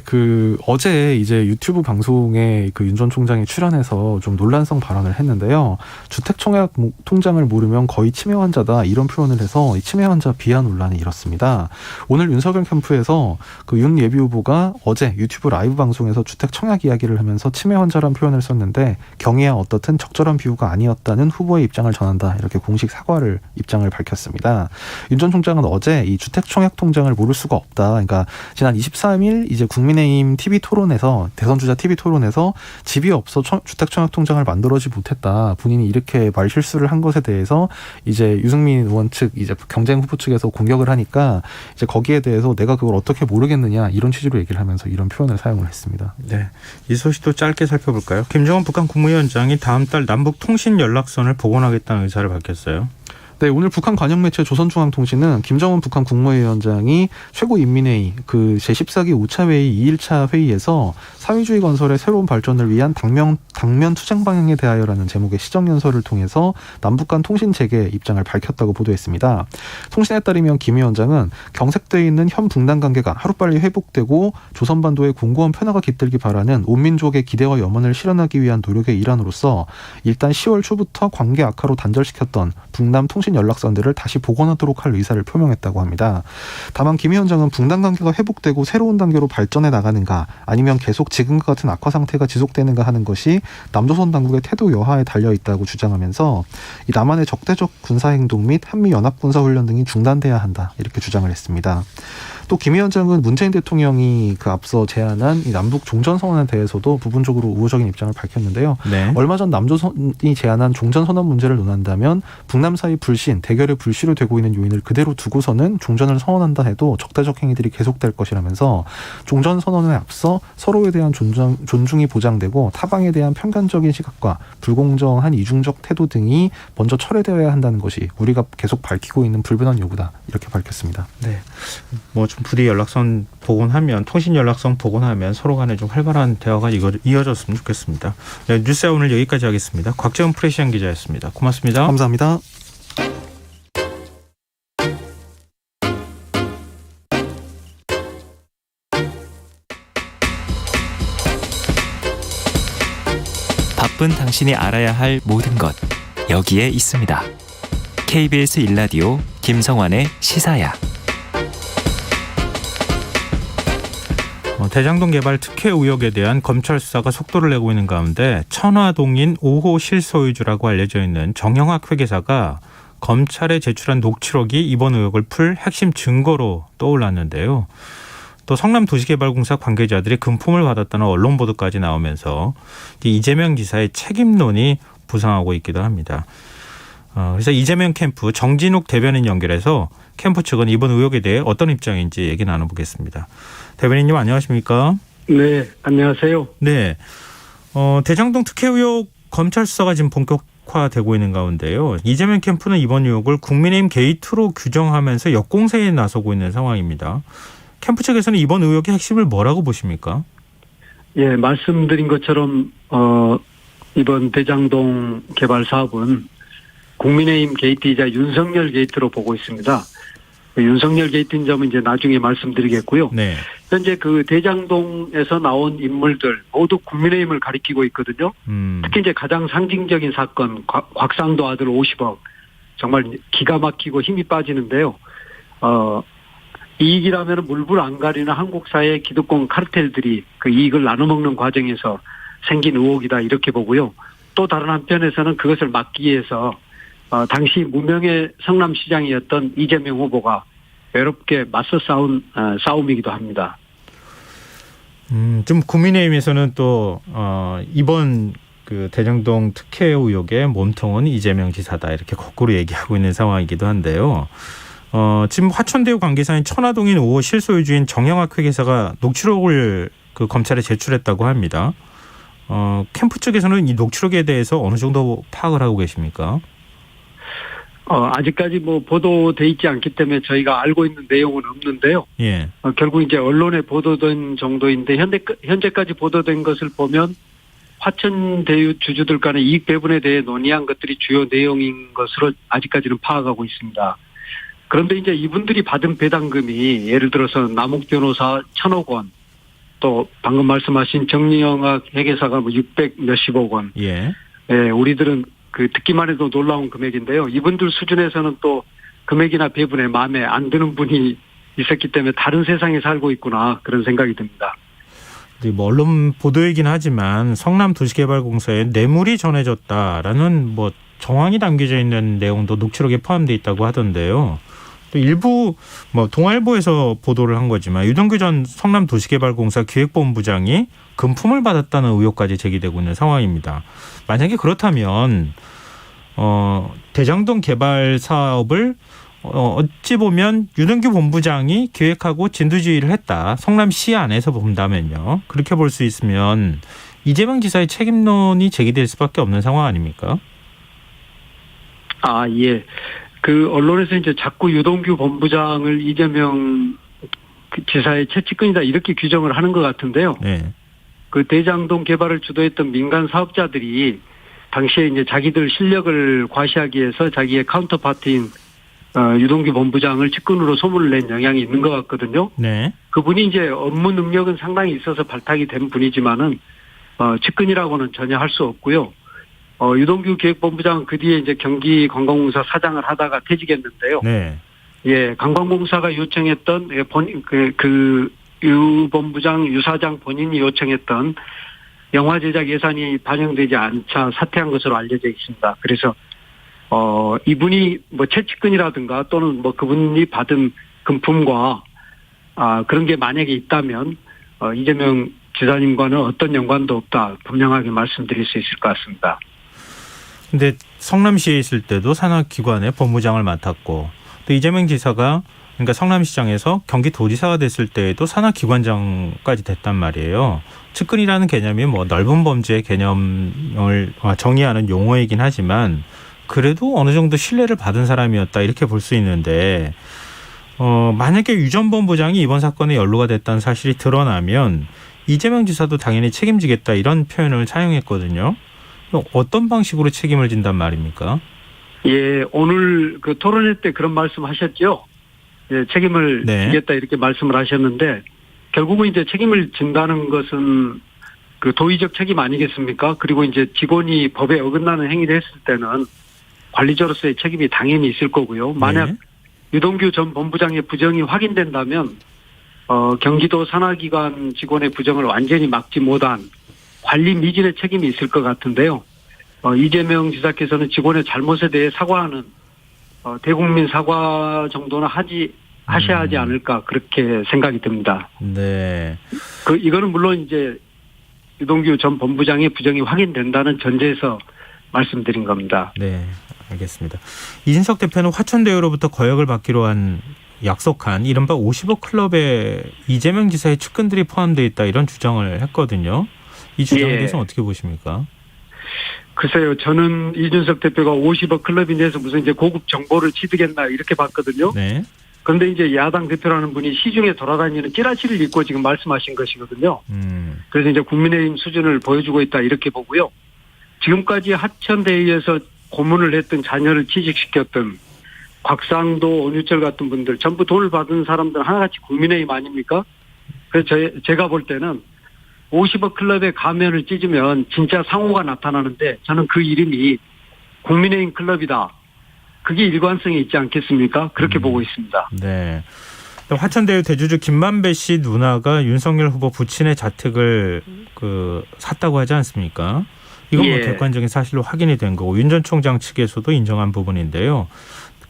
Speaker 4: 어제 이제 유튜브 방송에 윤 전 총장이 출연해서 좀 논란성 발언을 했는데요. 주택 청약 통장을 모르면 거의 치매 환자다 이런 표현을 해서 이 치매 환자 비하 논란이 일었습니다. 오늘 윤석열 캠프에서 윤 예비 후보가 어제 유튜브 라이브 방송에서 주택 청약 이야기를 하면서 치매 환자란 표현을 썼는데 경이야 어떻든 적절한 비유가 아니었다는 후보의 입장을 전한다 이렇게 공식 입장을 밝혔습니다. 윤 전 총장은 어제 이 주택 청약 통장을 모를 수가 없다. 그러니까 지난 23일 이제 국민의힘 TV 토론에서 대선주자 TV 토론에서 집이 없어 주택 청약 통장을 만들어지 못했다. 본인이 이렇게 말 실수를 한 것에 대해서 이제 유승민 의원 측 이제 경쟁 후보 측에서 공격을 하니까 이제 거기에 대해서 내가 그걸 어떻게 모르겠느냐 이런 취지로 얘기를 하면서 이런 표현을 사용을 했습니다.
Speaker 2: 네, 이 소식도 짧게 살펴볼까요? 김정은 북한 국무위원장이 다음 달 남북 통신 연락선을 복원하겠다는 의사를 밝혔어요.
Speaker 4: 네, 오늘 북한 관영 매체 조선중앙통신은 김정은 북한 국무위원장이 최고인민회의 그 제14기 5차 회의 2일차 회의에서 사회주의 건설의 새로운 발전을 위한 당면 투쟁 방향에 대하여라는 제목의 시정연설을 통해서 남북 간 통신 재개 입장을 밝혔다고 보도했습니다. 통신에 따르면 김 위원장은 경색돼 있는 현 북남 관계가 하루빨리 회복되고 조선반도의 공고한 평화가 깃들기 바라는 온 민족의 기대와 염원을 실현하기 위한 노력의 일환으로서 일단 10월 초부터 관계 악화로 단절시켰던 북남 통신 연락선들을 다시 복원하도록 할 의사를 표명했다고 합니다. 다만 김 위원장은 북남 관계가 회복되고 새로운 단계로 발전해 나가는가 아니면 계속 지금과 같은 악화 상태가 지속되는가 하는 것이 남조선 당국의 태도 여하에 달려 있다고 주장하면서 이 남한의 적대적 군사행동 및 한미 연합군사훈련 등이 중단돼야 한다 이렇게 주장을 했습니다. 또 김 위원장은 문재인 대통령이 그 앞서 제안한 이 남북 종전선언에 대해서도 부분적으로 우호적인 입장을 밝혔는데요.
Speaker 2: 네.
Speaker 4: 얼마 전 남조선이 제안한 종전선언 문제를 논한다면 북남 사이 불신, 대결의 불씨로 되고 있는 요인을 그대로 두고서는 종전을 선언한다 해도 적대적 행위들이 계속될 것이라면서 종전선언에 앞서 서로에 대한 존중이 보장되고 타방에 대한 편견적인 시각과 불공정한 이중적 태도 등이 먼저 철회되어야 한다는 것이 우리가 계속 밝히고 있는 불변한 요구다 이렇게 밝혔습니다.
Speaker 2: 네. 뭐 좀 부디 연락선 복원하면 통신 연락선 복원하면 서로 간에 좀 활발한 대화가 이어졌으면 좋겠습니다. 네, 뉴스야 오늘 여기까지 하겠습니다. 곽재훈 프레시안 기자였습니다. 고맙습니다.
Speaker 4: 감사합니다.
Speaker 1: 바쁜 당신이 알아야 할 모든 것 여기에 있습니다. KBS 1라디오 김성환의 시사야.
Speaker 2: 대장동 개발 특혜 의혹에 대한 검찰 수사가 속도를 내고 있는 가운데 천화동인 5호 실소유주라고 알려져 있는 정영학 회계사가 검찰에 제출한 녹취록이 이번 의혹을 풀 핵심 증거로 떠올랐는데요. 또 성남도시개발공사 관계자들이 금품을 받았다는 언론 보도까지 나오면서 이재명 지사의 책임론이 부상하고 있기도 합니다. 그래서 이재명 캠프 정진욱 대변인 연결해서 캠프 측은 이번 의혹에 대해 어떤 입장인지 얘기 나눠보겠습니다. 대변인님 안녕하십니까?
Speaker 5: 네, 안녕하세요.
Speaker 2: 네, 대장동 특혜 의혹 검찰 수사가 지금 본격화되고 있는 가운데요. 이재명 캠프는 이번 의혹을 국민의힘 게이트로 규정하면서 역공세에 나서고 있는 상황입니다. 캠프 측에서는 이번 의혹의 핵심을 뭐라고 보십니까?
Speaker 5: 예, 말씀드린 것처럼 이번 대장동 개발 사업은 국민의힘 게이트이자 윤석열 게이트로 보고 있습니다. 윤석열 게이트인 점은 이제 나중에 말씀드리겠고요.
Speaker 2: 네.
Speaker 5: 현재 그 대장동에서 나온 인물들 모두 국민의힘을 가리키고 있거든요. 특히 이제 가장 상징적인 사건 곽상도 아들 50억 정말 기가 막히고 힘이 빠지는데요. 이익이라면 물불 안 가리는 한국 사회의 기득권 카르텔들이 그 이익을 나눠 먹는 과정에서 생긴 의혹이다 이렇게 보고요. 또 다른 한편에서는 그것을 막기 위해서 당시 무명의 성남시장이었던 이재명 후보가 외롭게 맞서 싸운 싸움이기도 합니다.
Speaker 2: 좀 국민의힘에서는 또 이번 그 대장동 특혜 의혹의 몸통은 이재명 지사다 이렇게 거꾸로 얘기하고 있는 상황이기도 한데요. 지금 화천대유 관계사인 천화동인 5호 실소유주인 정영학 회계사가 녹취록을 그 검찰에 제출했다고 합니다. 캠프 측에서는 이 녹취록에 대해서 어느 정도 파악을 하고 계십니까?
Speaker 5: 아직까지 뭐 보도돼 있지 않기 때문에 저희가 알고 있는 내용은 없는데요.
Speaker 2: 예.
Speaker 5: 결국 이제 언론에 보도된 정도인데 현재까지 보도된 것을 보면 화천대유 주주들 간의 이익 배분에 대해 논의한 것들이 주요 내용인 것으로 아직까지는 파악하고 있습니다. 그런데 이제 이분들이 받은 배당금이 예를 들어서 남욱 변호사 1,000억 원, 또 방금 말씀하신 정영학 회계사가 뭐 600 몇십억 원.
Speaker 2: 예.
Speaker 5: 예, 우리들은 그 듣기만 해도 놀라운 금액인데요. 이분들 수준에서는 또 금액이나 배분에 마음에 안 드는 분이 있었기 때문에 다른 세상에 살고 있구나 그런 생각이 듭니다.
Speaker 2: 뭐 언론 보도이긴 하지만 성남도시개발공사에 뇌물이 전해졌다라는 뭐 정황이 담겨져 있는 내용도 녹취록에 포함되어 있다고 하던데요. 또 일부 뭐 동아일보에서 보도를 한 거지만 유동규 전 성남도시개발공사 기획본부장이 금품을 받았다는 의혹까지 제기되고 있는 상황입니다. 만약에 그렇다면 대장동 개발 사업을 어찌 보면 유동규 본부장이 기획하고 진두지휘를 했다. 성남시 안에서 본다면요. 그렇게 볼 수 있으면 이재명 지사의 책임론이 제기될 수밖에 없는 상황 아닙니까?
Speaker 5: 예. 그 언론에서 이제 자꾸 유동규 본부장을 이재명 지사의 최측근이다 이렇게 규정을 하는 것 같은데요.
Speaker 2: 네.
Speaker 5: 그 대장동 개발을 주도했던 민간 사업자들이 당시에 이제 자기들 실력을 과시하기 위해서 자기의 카운터파트인 유동규 본부장을 측근으로 소문을 낸 영향이 있는 것 같거든요.
Speaker 2: 네.
Speaker 5: 그분이 이제 업무 능력은 상당히 있어서 발탁이 된 분이지만은 측근이라고는 전혀 할 수 없고요. 유동규 기획본부장은 그 뒤에 이제 경기관광공사 사장을 하다가 퇴직했는데요.
Speaker 2: 네.
Speaker 5: 예, 관광공사가 요청했던 유 본부장, 유 사장 본인이 요청했던 영화 제작 예산이 반영되지 않자 사퇴한 것으로 알려져 있습니다. 그래서 이분이 뭐 최측근이라든가 또는 뭐 그분이 받은 금품과 그런 게 만약에 있다면 이재명 지사님과는 어떤 연관도 없다 분명하게 말씀드릴 수 있을 것 같습니다.
Speaker 2: 근데 성남시에 있을 때도 산하기관의 법무장을 맡았고 또 이재명 지사가 그러니까 성남시장에서 경기도지사가 됐을 때에도 산하기관장까지 됐단 말이에요. 측근이라는 개념이 뭐 넓은 범죄의 개념을 정의하는 용어이긴 하지만 그래도 어느 정도 신뢰를 받은 사람이었다 이렇게 볼 수 있는데 만약에 유 전 본부장이 이번 사건에 연루가 됐다는 사실이 드러나면 이재명 지사도 당연히 책임지겠다 이런 표현을 사용했거든요. 어떤 방식으로 책임을 진단 말입니까?
Speaker 5: 예, 오늘 그 토론회 때 그런 말씀하셨죠. 예, 책임을 지겠다 이렇게 말씀을 하셨는데 결국은 이제 책임을 진다는 것은 그 도의적 책임 아니겠습니까? 그리고 이제 직원이 법에 어긋나는 행위를 했을 때는 관리자로서의 책임이 당연히 있을 거고요. 만약 유동규 전 본부장의 부정이 확인된다면 경기도 산하기관 직원의 부정을 완전히 막지 못한 관리 미진의 책임이 있을 것 같은데요. 이재명 지사께서는 직원의 잘못에 대해 사과하는 대국민 사과 정도는 하셔야 하지 않을까 그렇게 생각이 듭니다.
Speaker 2: 네.
Speaker 5: 이거는 물론 이제 유동규 전 본부장의 부정이 확인된다는 전제에서 말씀드린 겁니다.
Speaker 2: 네, 알겠습니다. 이진석 대표는 화천대유로부터 거역을 받기로 약속한 이른바 50억 클럽에 이재명 지사의 측근들이 포함되어 있다 이런 주장을 했거든요. 이 주장에 대해서는 어떻게 보십니까?
Speaker 5: 글쎄요, 저는 이준석 대표가 50억 클럽에 대해서 무슨 이제 고급 정보를 취득했나 이렇게 봤거든요.
Speaker 2: 네.
Speaker 5: 그런데 이제 야당 대표라는 분이 시중에 돌아다니는 찌라시를 읽고 지금 말씀하신 것이거든요. 그래서 이제 국민의힘 수준을 보여주고 있다 이렇게 보고요. 지금까지 하천대유에서 고문을 했던 자녀를 취직시켰던 곽상도, 온유철 같은 분들 전부 돈을 받은 사람들 하나같이 국민의힘 아닙니까? 그래서 제가 볼 때는 50억 클럽에 가면을 찢으면 진짜 상호가 나타나는데 저는 그 이름이 국민의힘 클럽이다. 그게 일관성이 있지 않겠습니까? 그렇게 보고 있습니다.
Speaker 2: 네. 화천대유 대주주 김만배 씨 누나가 윤석열 후보 부친의 자택을 샀다고 하지 않습니까? 이건 뭐 객관적인 사실로 확인이 된 거고 윤 전 총장 측에서도 인정한 부분인데요.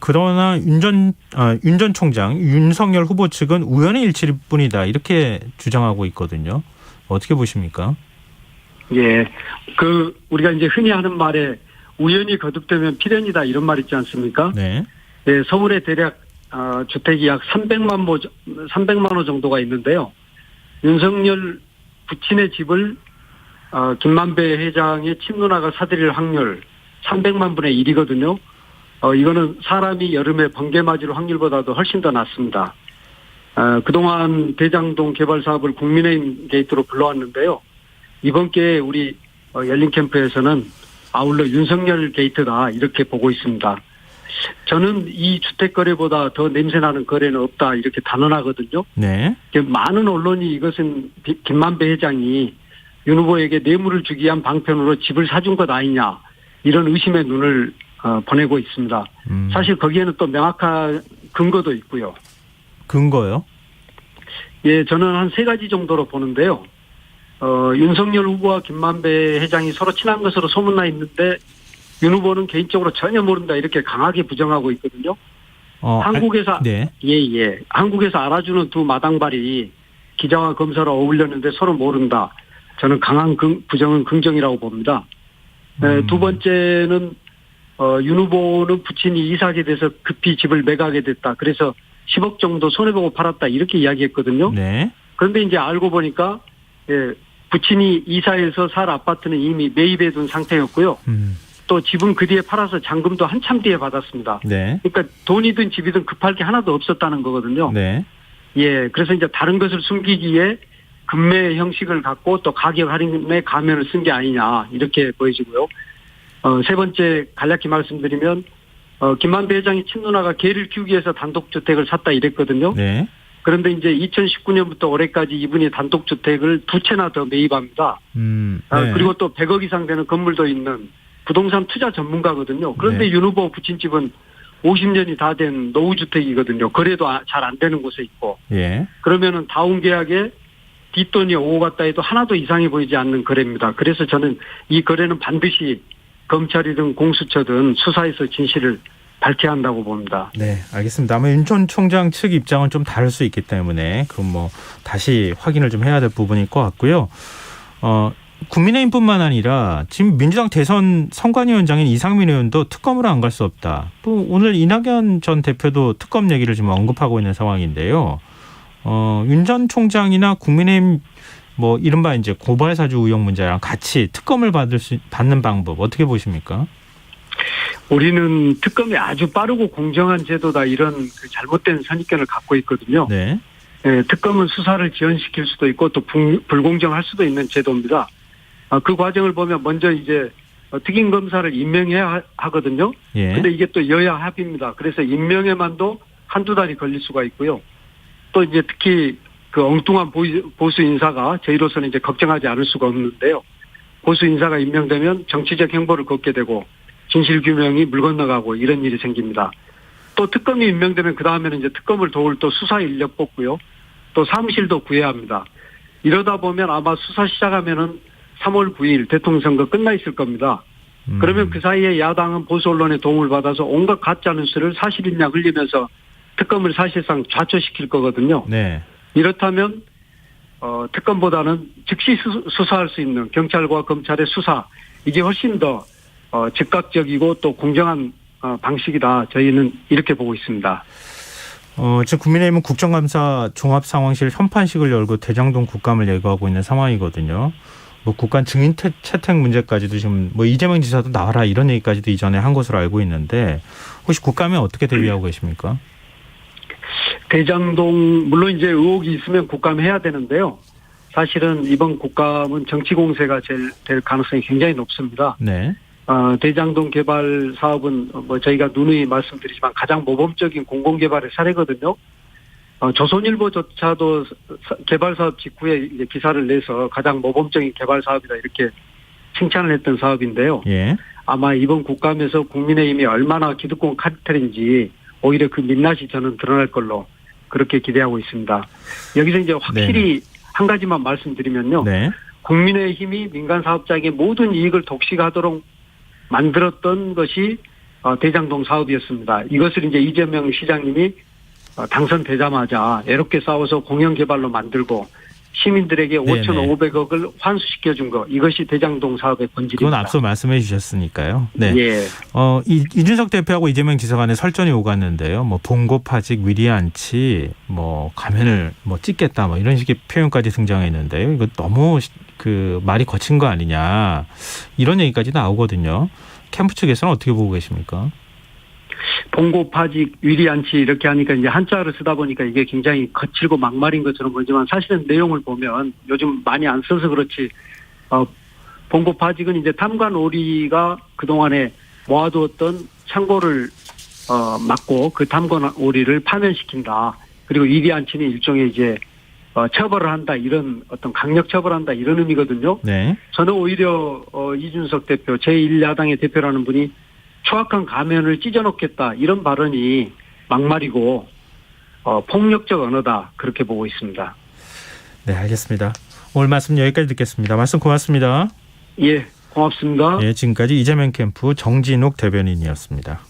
Speaker 2: 그러나 윤 전 총장, 윤석열 후보 측은 우연의 일치일 뿐이다 이렇게 주장하고 있거든요. 어떻게 보십니까? 예,
Speaker 5: 우리가 이제 흔히 하는 말에 우연히 거듭되면 필연이다 이런 말 있지 않습니까?
Speaker 2: 네.
Speaker 5: 네, 서울에 대략 주택이 약 300만 호 정도가 있는데요. 윤석열 부친의 집을 김만배 회장의 친누나가 사들일 확률 300만 분의 1이거든요. 이거는 사람이 여름에 번개 맞을 확률보다도 훨씬 더 낮습니다. 그동안 대장동 개발 사업을 국민의힘 게이트로 불러왔는데요. 이번 기회에 우리 열린 캠프에서는 아울러 윤석열 게이트다 이렇게 보고 있습니다. 저는 이 주택 거래보다 더 냄새나는 거래는 없다 이렇게 단언하거든요.
Speaker 2: 네.
Speaker 5: 많은 언론이 이것은 김만배 회장이 윤 후보에게 뇌물을 주기 위한 방편으로 집을 사준 것 아니냐 이런 의심의 눈을 보내고 있습니다. 사실 거기에는 또 명확한 근거도 있고요.
Speaker 2: 근거요?
Speaker 5: 예, 저는 한 3가지 정도로 보는데요. 윤석열 후보와 김만배 회장이 서로 친한 것으로 소문나 있는데 윤 후보는 개인적으로 전혀 모른다 이렇게 강하게 부정하고 있거든요. 한국에서
Speaker 2: 네.
Speaker 5: 예. 한국에서 알아주는 두 마당발이 기자와 검사로 어울렸는데 서로 모른다. 저는 강한 부정은 긍정이라고 봅니다. 두 번째는 윤 후보는 부친이 이사하게 돼서 급히 집을 매각하게 됐다. 그래서 10억 정도 손해보고 팔았다 이렇게 이야기했거든요.
Speaker 2: 네.
Speaker 5: 그런데 이제 알고 보니까 부친이 이사해서 살 아파트는 이미 매입해 둔 상태였고요. 또 집은 그 뒤에 팔아서 잔금도 한참 뒤에 받았습니다.
Speaker 2: 네.
Speaker 5: 그러니까 돈이든 집이든 급할 게 하나도 없었다는 거거든요.
Speaker 2: 네.
Speaker 5: 예, 그래서 이제 다른 것을 숨기기에 금매 형식을 갖고 또 가격 할인에 가면을 쓴 게 아니냐 이렇게 보여지고요. 세 번째 간략히 말씀드리면 김만배 회장이 친누나가 개를 키우기 위해서 단독주택을 샀다 이랬거든요.
Speaker 2: 네.
Speaker 5: 그런데 이제 2019년부터 올해까지 이분이 단독주택을 2채나 더 매입합니다.
Speaker 2: 네.
Speaker 5: 그리고 또 100억 이상 되는 건물도 있는 부동산 투자 전문가거든요. 그런데
Speaker 2: 네.
Speaker 5: 윤 후보 부친집은 50년이 다 된 노후주택이거든요. 거래도 잘 안 되는 곳에 있고.
Speaker 2: 예.
Speaker 5: 그러면은 다운 계약에 뒷돈이 오고 갔다 해도 하나도 이상해 보이지 않는 거래입니다. 그래서 저는 이 거래는 반드시 검찰이든 공수처든 수사에서 진실을 밝혀야 한다고 봅니다.
Speaker 2: 네, 알겠습니다. 아마 윤 전 총장 측 입장은 좀 다를 수 있기 때문에 그럼 뭐 다시 확인을 좀 해야 될 부분일 것 같고요. 국민의힘뿐만 아니라 지금 민주당 대선 선관위원장인 이상민 의원도 특검으로 안 갈 수 없다. 또 오늘 이낙연 전 대표도 특검 얘기를 지금 언급하고 있는 상황인데요. 윤 전 총장이나 국민의힘 뭐 이른바 이제 고발사주 의혹 문제랑 같이 특검을 받는 방법 어떻게 보십니까?
Speaker 5: 우리는 특검이 아주 빠르고 공정한 제도다 이런 그 잘못된 선입견을 갖고 있거든요.
Speaker 2: 네.
Speaker 5: 네, 특검은 수사를 지연시킬 수도 있고 또 불공정할 수도 있는 제도입니다. 그 과정을 보면 먼저 이제 특임 검사를 임명해야 하거든요.
Speaker 2: 예.
Speaker 5: 근데 이게 또 여야 합의입니다. 그래서 임명에만도 한두 달이 걸릴 수가 있고요. 또 이제 특히 그 엉뚱한 보수 인사가 저희로서는 이제 걱정하지 않을 수가 없는데요. 보수 인사가 임명되면 정치적 행보를 걷게 되고 진실 규명이 물 건너가고 이런 일이 생깁니다. 또 특검이 임명되면 그 다음에는 이제 특검을 도울 또 수사 인력 뽑고요. 또 사무실도 구해야 합니다. 이러다 보면 아마 수사 시작하면은 3월 9일 대통령 선거 끝나 있을 겁니다. 그러면 그 사이에 야당은 보수 언론의 도움을 받아서 온갖 가짜 뉴스를 사실이냐 흘리면서 특검을 사실상 좌초시킬 거거든요.
Speaker 2: 네.
Speaker 5: 이렇다면 특검보다는 즉시 수사할 수 있는 경찰과 검찰의 수사 이게 훨씬 더 즉각적이고 또 공정한 방식이다. 저희는 이렇게 보고 있습니다.
Speaker 2: 지금 국민의힘은 국정감사 종합상황실 현판식을 열고 대장동 국감을 예고하고 있는 상황이거든요. 뭐 국감 증인 채택 문제까지도 지금 뭐 이재명 지사도 나와라 이런 얘기까지도 이전에 한 것으로 알고 있는데 혹시 국감에 어떻게 대비하고 계십니까?
Speaker 5: 대장동 물론 이제 의혹이 있으면 국감해야 되는데요. 사실은 이번 국감은 정치 공세가 될 가능성이 굉장히 높습니다.
Speaker 2: 네.
Speaker 5: 대장동 개발 사업은 뭐 저희가 누누이 말씀드리지만 가장 모범적인 공공개발의 사례거든요. 조선일보조차도 개발 사업 직후에 이제 기사를 내서 가장 모범적인 개발 사업이다 이렇게 칭찬을 했던 사업인데요.
Speaker 2: 예.
Speaker 5: 아마 이번 국감에서 국민의힘이 얼마나 기득권 카르텔인지 오히려 그 민낯이 저는 드러날 걸로 그렇게 기대하고 있습니다. 여기서 이제 확실히 한 가지만 말씀드리면요.
Speaker 2: 네.
Speaker 5: 국민의힘이 민간 사업자에게 모든 이익을 독식하도록 만들었던 것이 대장동 사업이었습니다. 이것을 이제 이재명 시장님이 당선되자마자 애롭게 싸워서 공영개발로 만들고 시민들에게 5,500억을 환수시켜준 거 이것이 대장동 사업의 본질입니다.
Speaker 2: 그건 앞서 말씀해 주셨으니까요. 네.
Speaker 5: 예.
Speaker 2: 이준석 대표하고 이재명 지사 간에 설전이 오갔는데요. 뭐 봉고파직 위리안치 뭐 가면을 뭐 찍겠다 뭐 이런 식의 표현까지 등장했는데요. 이거 너무 그 말이 거친 거 아니냐 이런 얘기까지 나오거든요. 캠프 측에서는 어떻게 보고 계십니까?
Speaker 5: 봉고파직 위리안치 이렇게 하니까 이제 한자를 쓰다 보니까 이게 굉장히 거칠고 막말인 것처럼 보이지만 사실은 내용을 보면 요즘 많이 안 써서 그렇지 봉고파직은 이제 탐관 오리가 그동안에 모아두었던 창고를 막고 그 탐관 오리를 파면시킨다. 그리고 위리안치는 일종의 이제 처벌을 한다 이런 어떤 강력 처벌한다 이런 의미거든요.
Speaker 2: 네.
Speaker 5: 저는 오히려 이준석 대표 제1야당의 대표라는 분이 추악한 가면을 찢어놓겠다 이런 발언이 막말이고 폭력적 언어다 그렇게 보고 있습니다.
Speaker 2: 네, 알겠습니다. 오늘 말씀 여기까지 듣겠습니다. 말씀 고맙습니다.
Speaker 5: 예, 고맙습니다.
Speaker 2: 예, 지금까지 이재명 캠프 정진욱 대변인이었습니다.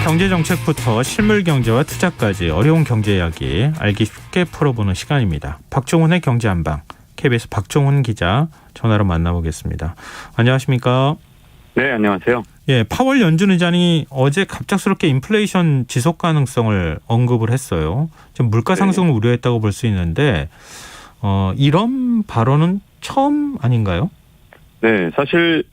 Speaker 2: 경제정책부터 실물경제와 투자까지 어려운 경제 이야기 알기 쉽게 풀어보는 시간입니다. 박종훈의 경제한방, KBS 박종훈 기자 전화로 만나보겠습니다. 안녕하십니까?
Speaker 6: 네, 안녕하세요.
Speaker 2: 예, 파월 연준 의장이 어제 갑작스럽게 인플레이션 지속 가능성을 언급을 했어요. 지금 물가 상승을 우려했다고 볼 수 있는데 이런 발언은 처음 아닌가요?
Speaker 6: 네, 사실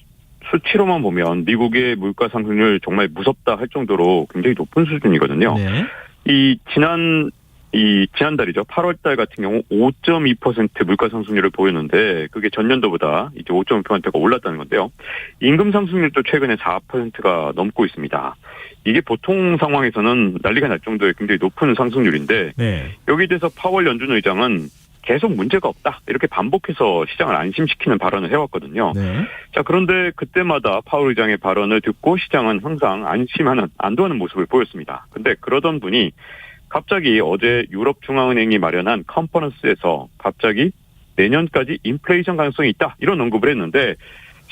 Speaker 6: 수치로만 보면 미국의 물가 상승률 정말 무섭다 할 정도로 굉장히 높은 수준이거든요.
Speaker 2: 네.
Speaker 6: 지난달이죠. 8월달 같은 경우 5.2% 물가 상승률을 보였는데 그게 전년도보다 이제 5.2%가 올랐다는 건데요. 임금 상승률도 최근에 4%가 넘고 있습니다. 이게 보통 상황에서는 난리가 날 정도의 굉장히 높은 상승률인데
Speaker 2: 네.
Speaker 6: 여기에 대해서 파월 연준 의장은 계속 문제가 없다 이렇게 반복해서 시장을 안심시키는 발언을 해왔거든요.
Speaker 2: 네.
Speaker 6: 자, 그런데 그때마다 파월 의장의 발언을 듣고 시장은 항상 안도하는 모습을 보였습니다. 근데 그러던 분이 갑자기 어제 유럽중앙은행이 마련한 컨퍼런스에서 갑자기 내년까지 인플레이션 가능성이 있다 이런 언급을 했는데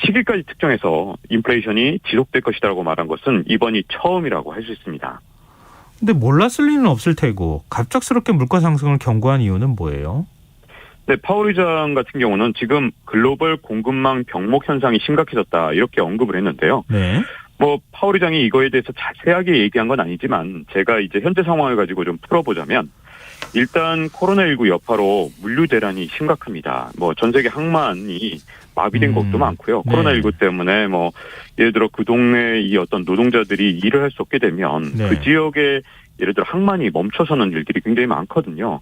Speaker 6: 시기까지 특정해서 인플레이션이 지속될 것이라고 말한 것은 이번이 처음이라고 할 수 있습니다.
Speaker 2: 근데 몰랐을 리는 없을 테고 갑작스럽게 물가 상승을 경고한 이유는 뭐예요?
Speaker 6: 네, 파월 의장 같은 경우는 지금 글로벌 공급망 병목 현상이 심각해졌다 이렇게 언급을 했는데요.
Speaker 2: 네.
Speaker 6: 파월 의장이 이거에 대해서 자세하게 얘기한 건 아니지만 제가 이제 현재 상황을 가지고 좀 풀어보자면 일단 코로나19 여파로 물류 대란이 심각합니다. 전 세계 항만이 마비된 것도 많고요.
Speaker 2: 네.
Speaker 6: 코로나19 때문에 예를 들어 그 동네 이 어떤 노동자들이 일을 할 수 없게 되면
Speaker 2: 네.
Speaker 6: 그 지역에 예를 들어 항만이 멈춰서는 일들이 굉장히 많거든요.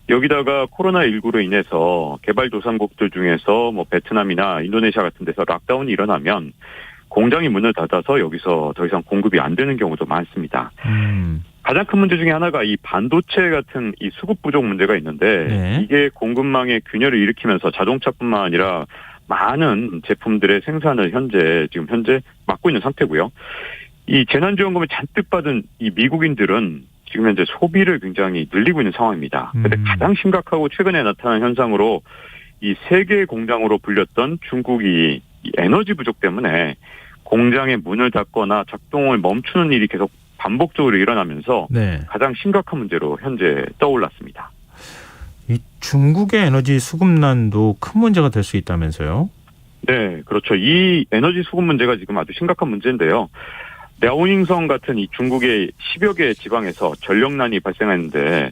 Speaker 6: 여기다가 코로나19로 인해서 개발도상국들 중에서 베트남이나 인도네시아 같은 데서 락다운이 일어나면 공장이 문을 닫아서 여기서 더 이상 공급이 안 되는 경우도 많습니다. 가장 큰 문제 중에 하나가 이 반도체 같은 이 수급 부족 문제가 있는데
Speaker 2: 네.
Speaker 6: 이게 공급망의 균열을 일으키면서 자동차뿐만 아니라 많은 제품들의 생산을 지금 현재 막고 있는 상태고요. 이 재난지원금을 잔뜩 받은 이 미국인들은 지금 현재 소비를 굉장히 늘리고 있는 상황입니다. 그런데 가장 심각하고 최근에 나타난 현상으로 이 세계 공장으로 불렸던 중국이 이 에너지 부족 때문에 공장의 문을 닫거나 작동을 멈추는 일이 계속 반복적으로 일어나면서
Speaker 2: 네.
Speaker 6: 가장 심각한 문제로 현재 떠올랐습니다.
Speaker 2: 이 중국의 에너지 수급난도 큰 문제가 될 수 있다면서요?
Speaker 6: 네, 그렇죠. 이 에너지 수급 문제가 지금 아주 심각한 문제인데요. 랴오닝성 같은 이 중국의 10여 개 지방에서 전력난이 발생했는데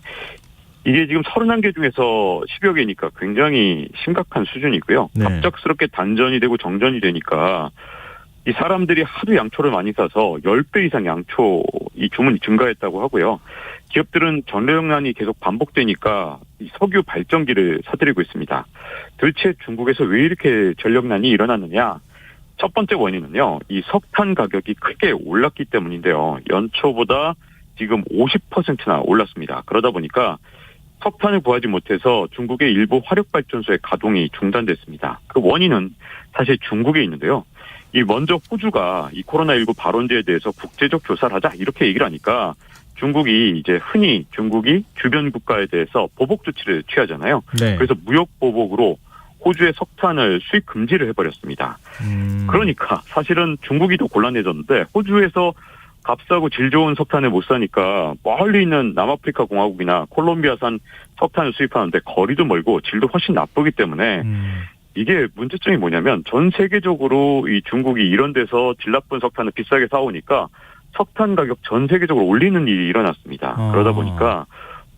Speaker 6: 이게 지금 31개 중에서 10여 개니까 굉장히 심각한 수준이고요.
Speaker 2: 네.
Speaker 6: 갑작스럽게 단전이 되고 정전이 되니까 이 사람들이 하도 양초를 많이 사서 10배 이상 양초 이 주문이 증가했다고 하고요. 기업들은 전력난이 계속 반복되니까 이 석유 발전기를 사들이고 있습니다. 도대체 중국에서 왜 이렇게 전력난이 일어났느냐? 첫 번째 원인은요. 이 석탄 가격이 크게 올랐기 때문인데요. 연초보다 지금 50%나 올랐습니다. 그러다 보니까 석탄을 구하지 못해서 중국의 일부 화력발전소의 가동이 중단됐습니다. 그 원인은 사실 중국에 있는데요. 이 먼저 호주가 이 코로나19 발원제에 대해서 국제적 조사를 하자 이렇게 얘기를 하니까 중국이 이제 흔히 중국이 주변 국가에 대해서 보복 조치를 취하잖아요.
Speaker 2: 네.
Speaker 6: 그래서 무역 보복으로 호주의 석탄을 수입 금지를 해버렸습니다. 그러니까 사실은 중국이 더 곤란해졌는데 호주에서 값싸고 질 좋은 석탄을 못 사니까 멀리 있는 남아프리카 공화국이나 콜롬비아산 석탄을 수입하는데 거리도 멀고 질도 훨씬 나쁘기 때문에 이게 문제점이 뭐냐면 전 세계적으로 이 중국이 이런 데서 질 나쁜 석탄을 비싸게 사오니까 석탄 가격 전 세계적으로 올리는 일이 일어났습니다. 그러다 보니까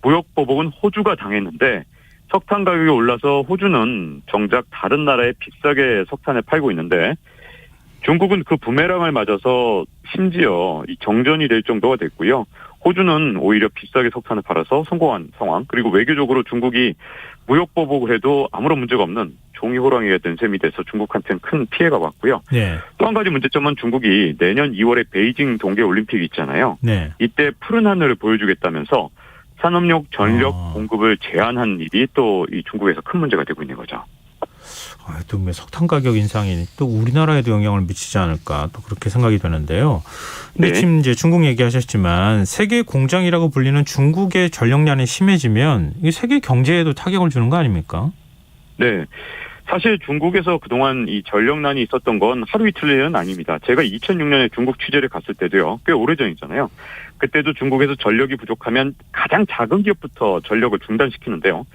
Speaker 6: 무역 보복은 호주가 당했는데 석탄 가격이 올라서 호주는 정작 다른 나라에 비싸게 석탄을 팔고 있는데 중국은 그 부메랑을 맞아서 심지어 이 정전이 될 정도가 됐고요. 호주는 오히려 비싸게 석탄을 팔아서 성공한 상황. 그리고 외교적으로 중국이 무역 보복을 해도 아무런 문제가 없는 종이 호랑이가 된 셈이 돼서 중국한테는 큰 피해가 왔고요.
Speaker 2: 네.
Speaker 6: 또 한 가지 문제점은 중국이 내년 2월에 베이징 동계올림픽이 있잖아요.
Speaker 2: 네.
Speaker 6: 이때 푸른 하늘을 보여주겠다면서 산업용 전력 공급을 제한한 일이 또 이 중국에서 큰 문제가 되고 있는 거죠.
Speaker 2: 또 석탄 가격 인상이 또 우리나라에도 영향을 미치지 않을까 또 그렇게 생각이 되는데요. 근데
Speaker 6: 네.
Speaker 2: 지금 이제 중국 얘기하셨지만 세계 공장이라고 불리는 중국의 전력난이 심해지면 이 세계 경제에도 타격을 주는 거 아닙니까?
Speaker 6: 네. 사실 중국에서 그동안 이 전력난이 있었던 건 하루 이틀 일은 아닙니다. 제가 2006년에 중국 취재를 갔을 때도요. 꽤 오래전이잖아요. 그때도 중국에서 전력이 부족하면 가장 작은 기업부터 전력을 중단시키는데요.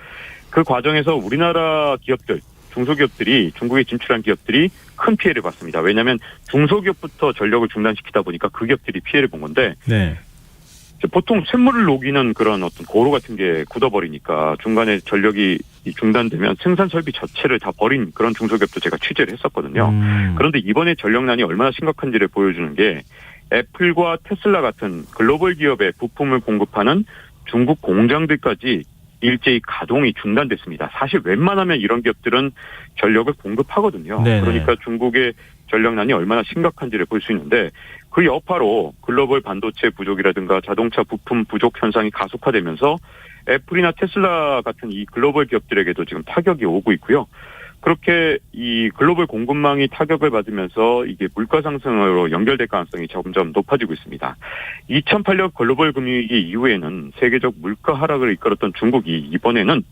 Speaker 6: 그 과정에서 우리나라 기업들, 중소기업들이 중국에 진출한 기업들이 큰 피해를 봤습니다. 왜냐하면 중소기업부터 전력을 중단시키다 보니까 그 기업들이 피해를 본 건데
Speaker 2: 네.
Speaker 6: 보통 쇳물을 녹이는 그런 어떤 고로 같은 게 굳어버리니까 중간에 전력이 중단되면 생산 설비 자체를 다 버린 그런 중소기업도 제가 취재를 했었거든요. 그런데 이번에 전력난이 얼마나 심각한지를 보여주는 게 애플과 테슬라 같은 글로벌 기업의 부품을 공급하는 중국 공장들까지 일제히 가동이 중단됐습니다. 사실 웬만하면 이런 기업들은 전력을 공급하거든요.
Speaker 2: 네네.
Speaker 6: 그러니까 중국의 전력난이 얼마나 심각한지를 볼 수 있는데 그 여파로 글로벌 반도체 부족이라든가 자동차 부품 부족 현상이 가속화되면서 애플이나 테슬라 같은 이 글로벌 기업들에게도 지금 타격이 오고 있고요. 그렇게 이 글로벌 공급망이 타격을 받으면서 이게 물가 상승으로 연결될 가능성이 점점 높아지고 있습니다. 2008년 글로벌 금융위기 이후에는 세계적 물가 하락을 이끌었던 중국이 이번에는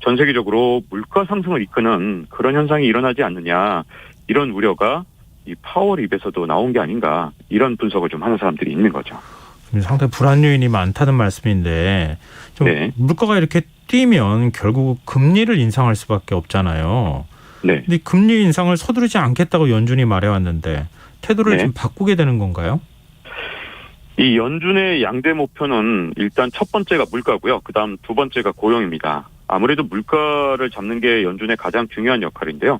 Speaker 6: 전 세계적으로 물가 상승을 이끄는 그런 현상이 일어나지 않느냐 이런 우려가 이 파월 입에서도 나온 게 아닌가 이런 분석을 좀 하는 사람들이 있는 거죠.
Speaker 2: 상당히 불안 요인이 많다는 말씀인데 좀
Speaker 6: 네.
Speaker 2: 물가가 이렇게 뛰면 결국 금리를 인상할 수밖에 없잖아요.
Speaker 6: 네.
Speaker 2: 근데 금리 인상을 서두르지 않겠다고 연준이 말해왔는데 태도를
Speaker 6: 네.
Speaker 2: 좀 바꾸게 되는 건가요?
Speaker 6: 이 연준의 양대 목표는 일단 첫 번째가 물가고요. 그다음 두 번째가 고용입니다. 아무래도 물가를 잡는 게 연준의 가장 중요한 역할인데요.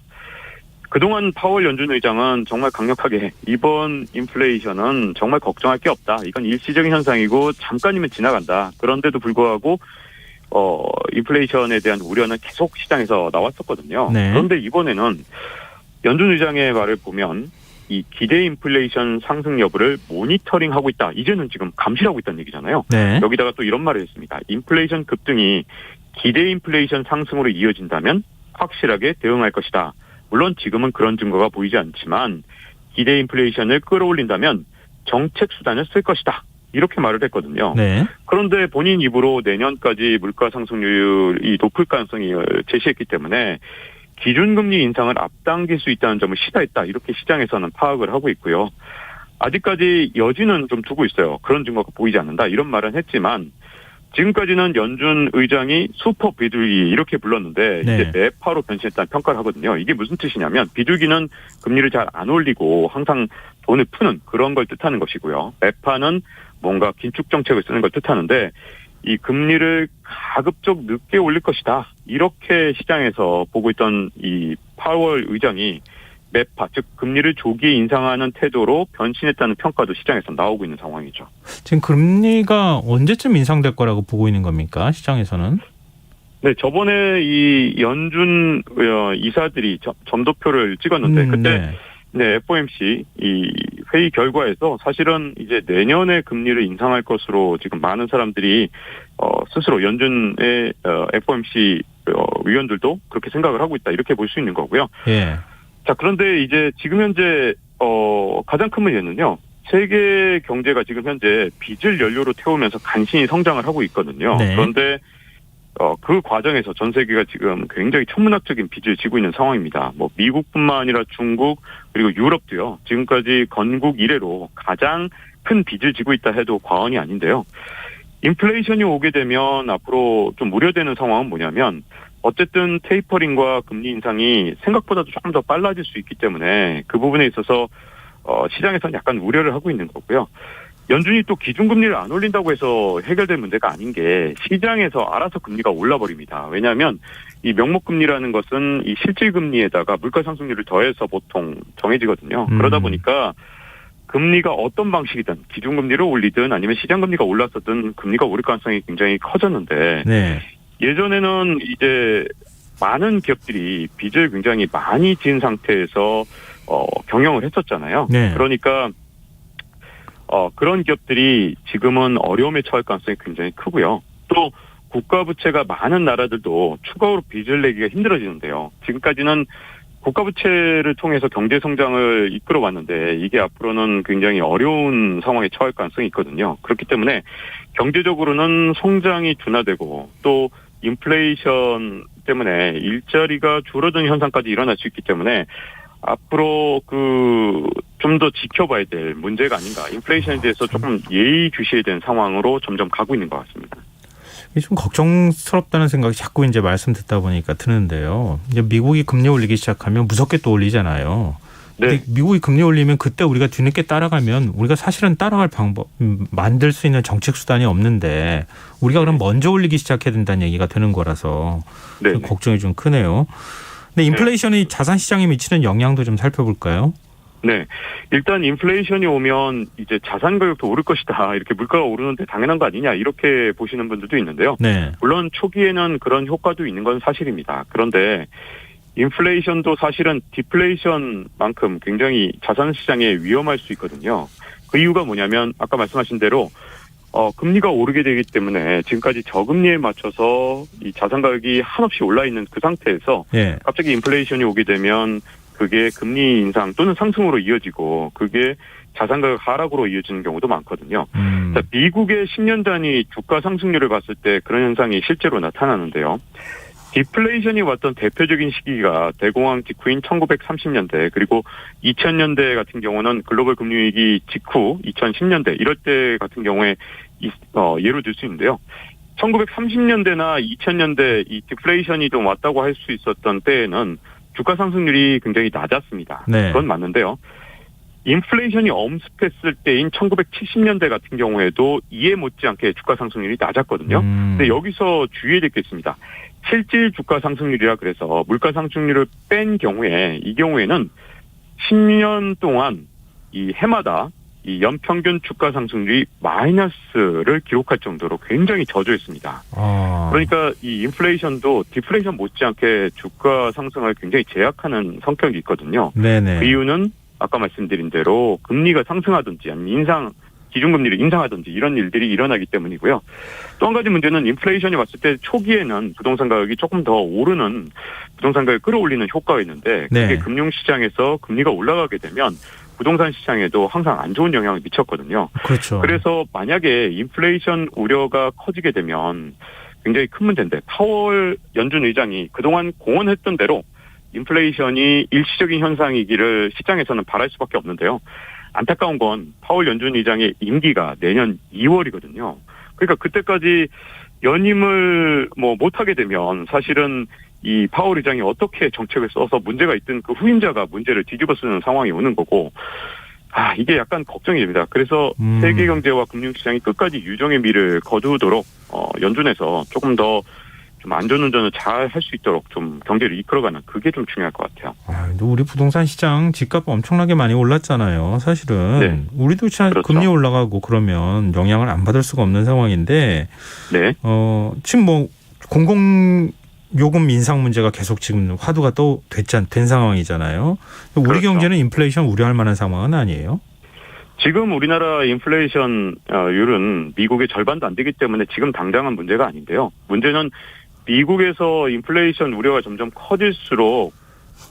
Speaker 6: 그동안 파월 연준 의장은 정말 강력하게 이번 인플레이션은 정말 걱정할 게 없다. 이건 일시적인 현상이고 잠깐이면 지나간다. 그런데도 불구하고 인플레이션에 대한 우려는 계속 시장에서 나왔었거든요.
Speaker 2: 네.
Speaker 6: 그런데 이번에는 연준 의장의 말을 보면 이 기대 인플레이션 상승 여부를 모니터링하고 있다. 이제는 지금 감시하고 있다는 얘기잖아요.
Speaker 2: 네.
Speaker 6: 여기다가 또 이런 말을 했습니다. 인플레이션 급등이 기대 인플레이션 상승으로 이어진다면 확실하게 대응할 것이다. 물론 지금은 그런 증거가 보이지 않지만 기대 인플레이션을 끌어올린다면 정책 수단을 쓸 것이다. 이렇게 말을 했거든요.
Speaker 2: 네.
Speaker 6: 그런데 본인 입으로 내년까지 물가 상승률이 높을 가능성이 제시했기 때문에 기준금리 인상을 앞당길 수 있다는 점을 시사했다. 이렇게 시장에서는 파악을 하고 있고요. 아직까지 여지는 좀 두고 있어요. 그런 증거가 보이지 않는다. 이런 말은 했지만 지금까지는 연준 의장이 슈퍼 비둘기 이렇게 불렀는데
Speaker 2: 네.
Speaker 6: 이제 매파로 변신했다는 평가를 하거든요. 이게 무슨 뜻이냐면 비둘기는 금리를 잘 안 올리고 항상 돈을 푸는 그런 걸 뜻하는 것이고요. 매파는 뭔가 긴축 정책을 쓰는 걸 뜻하는데 이 금리를 가급적 늦게 올릴 것이다. 이렇게 시장에서 보고 있던 이 파월 의장이 매파, 즉 금리를 조기에 인상하는 태도로 변신했다는 평가도 시장에서 나오고 있는 상황이죠.
Speaker 2: 지금 금리가 언제쯤 인상될 거라고 보고 있는 겁니까? 시장에서는?
Speaker 6: 네, 저번에 이 연준 이사들이 점도표를 찍었는데 그때 네, FOMC 이 회의 결과에서 사실은 이제 내년에 금리를 인상할 것으로 지금 많은 사람들이 스스로 연준의 FOMC 위원들도 그렇게 생각을 하고 있다. 이렇게 볼 수 있는 거고요.
Speaker 2: 예.
Speaker 6: 자, 그런데 이제 지금 현재 가장 큰 문제는요. 세계 경제가 지금 현재 빚을 연료로 태우면서 간신히 성장을 하고 있거든요.
Speaker 2: 네.
Speaker 6: 그런데 그 과정에서 전 세계가 지금 굉장히 천문학적인 빚을 지고 있는 상황입니다. 뭐 미국뿐만 아니라 중국 그리고 유럽도요. 지금까지 건국 이래로 가장 큰 빚을 지고 있다 해도 과언이 아닌데요. 인플레이션이 오게 되면 앞으로 좀 우려되는 상황은 뭐냐면 어쨌든 테이퍼링과 금리 인상이 생각보다도 조금 더 빨라질 수 있기 때문에 그 부분에 있어서 시장에서는 약간 우려를 하고 있는 거고요. 연준이 또 기준금리를 안 올린다고 해서 해결될 문제가 아닌 게 시장에서 알아서 금리가 올라버립니다. 왜냐하면 이 명목금리라는 것은 이 실질금리에다가 물가상승률을 더해서 보통 정해지거든요. 그러다 보니까 금리가 어떤 방식이든 기준금리를 올리든 아니면 시장금리가 올랐었든 금리가 오를 가능성이 굉장히 커졌는데
Speaker 2: 네.
Speaker 6: 예전에는 이제 많은 기업들이 빚을 굉장히 많이 진 상태에서 경영을 했었잖아요.
Speaker 2: 네.
Speaker 6: 그러니까 그런 기업들이 지금은 어려움에 처할 가능성이 굉장히 크고요. 또 국가 부채가 많은 나라들도 추가로 빚을 내기가 힘들어지는데요. 지금까지는 국가 부채를 통해서 경제 성장을 이끌어 왔는데 이게 앞으로는 굉장히 어려운 상황에 처할 가능성이 있거든요. 그렇기 때문에 경제적으로는 성장이 둔화되고 또 인플레이션 때문에 일자리가 줄어드는 현상까지 일어날 수 있기 때문에 앞으로 좀 더 지켜봐야 될 문제가 아닌가. 인플레이션에 대해서 조금 예의주시해야 되는 상황으로 점점 가고 있는 것 같습니다.
Speaker 2: 이게 좀 걱정스럽다는 생각이 자꾸 이제 말씀 듣다 보니까 드는데요. 이제 미국이 금리 올리기 시작하면 무섭게 또 올리잖아요. 근데
Speaker 6: 네.
Speaker 2: 미국이 금리 올리면 그때 우리가 뒤늦게 따라가면 우리가 사실은 따라갈 방법, 만들 수 있는 정책 수단이 없는데 우리가 그럼 먼저 올리기 시작해야 된다는 얘기가 되는 거라서
Speaker 6: 네.
Speaker 2: 좀 걱정이 좀 크네요. 근데 인플레이션이 자산 시장에 미치는 영향도 좀 살펴볼까요?
Speaker 6: 네. 일단 인플레이션이 오면 이제 자산 가격도 오를 것이다. 이렇게 물가가 오르는데 당연한 거 아니냐. 이렇게 보시는 분들도 있는데요.
Speaker 2: 네.
Speaker 6: 물론 초기에는 그런 효과도 있는 건 사실입니다. 그런데 인플레이션도 사실은 디플레이션만큼 굉장히 자산 시장에 위험할 수 있거든요. 그 이유가 뭐냐면 아까 말씀하신 대로 금리가 오르게 되기 때문에 지금까지 저금리에 맞춰서 이 자산 가격이 한없이 올라 있는 그 상태에서
Speaker 2: 예.
Speaker 6: 갑자기 인플레이션이 오게 되면 그게 금리 인상 또는 상승으로 이어지고 그게 자산 가격 하락으로 이어지는 경우도 많거든요. 자, 미국의 10년 단위 주가 상승률을 봤을 때 그런 현상이 실제로 나타나는데요. 디플레이션이 왔던 대표적인 시기가 대공황 직후인 1930년대 그리고 2000년대 같은 경우는 글로벌 금융위기 직후 2010년대 이럴 때 같은 경우에 예로 들 수 있는데요. 1930년대나 2000년대 이 디플레이션이 좀 왔다고 할 수 있었던 때에는 주가 상승률이 굉장히 낮았습니다.
Speaker 2: 네.
Speaker 6: 그건 맞는데요. 인플레이션이 엄습했을 때인 1970년대 같은 경우에도 이에 못지않게 주가 상승률이 낮았거든요. 근데 여기서 주의해야 될 게 있습니다. 실질 주가 상승률이라 그래서 물가 상승률을 뺀 경우에 이 경우에는 10년 동안 이 해마다 이 연평균 주가 상승률이 마이너스를 기록할 정도로 굉장히 저조했습니다. 그러니까 이 인플레이션도 디플레이션 못지않게 주가 상승을 굉장히 제약하는 성격이 있거든요.
Speaker 2: 네네.
Speaker 6: 그 이유는 아까 말씀드린 대로 금리가 상승하든지 아니면 기준금리를 인상하든지 이런 일들이 일어나기 때문이고요. 또 한 가지 문제는 인플레이션이 왔을 때 초기에는 부동산 가격이 조금 더 오르는 부동산 가격을 끌어올리는 효과가 있는데 그게
Speaker 2: 네.
Speaker 6: 금융시장에서 금리가 올라가게 되면 부동산 시장에도 항상 안 좋은 영향을 미쳤거든요.
Speaker 2: 그렇죠.
Speaker 6: 그래서 만약에 인플레이션 우려가 커지게 되면 굉장히 큰 문제인데 파월 연준 의장이 그동안 공언했던 대로 인플레이션이 일시적인 현상이기를 시장에서는 바랄 수밖에 없는데요. 안타까운 건 파월 연준 의장의 임기가 내년 2월이거든요. 그러니까 그때까지 연임을 못하게 되면 사실은 이 파월 의장이 어떻게 정책을 써서 문제가 있든 그 후임자가 문제를 뒤집어 쓰는 상황이 오는 거고 이게 약간 걱정이 됩니다. 그래서 세계 경제와 금융시장이 끝까지 유정의 미를 거두도록 연준에서 조금 더 좀 안전운전을 잘 할 수 있도록 좀 경제를 이끌어가는 그게 좀 중요할 것 같아요.
Speaker 2: 근데 우리 부동산 시장 집값 엄청나게 많이 올랐잖아요. 사실은
Speaker 6: 네.
Speaker 2: 우리도 그렇죠. 금리 올라가고 그러면 영향을 안 받을 수가 없는 상황인데
Speaker 6: 네.
Speaker 2: 지금 공공요금 인상 문제가 계속 지금 화두가 또 된 상황이잖아요. 우리
Speaker 6: 그렇죠.
Speaker 2: 경제는 인플레이션 우려할 만한 상황은 아니에요?
Speaker 6: 지금 우리나라 인플레이션율은 미국의 절반도 안 되기 때문에 지금 당장은 문제가 아닌데요. 문제는 미국에서 인플레이션 우려가 점점 커질수록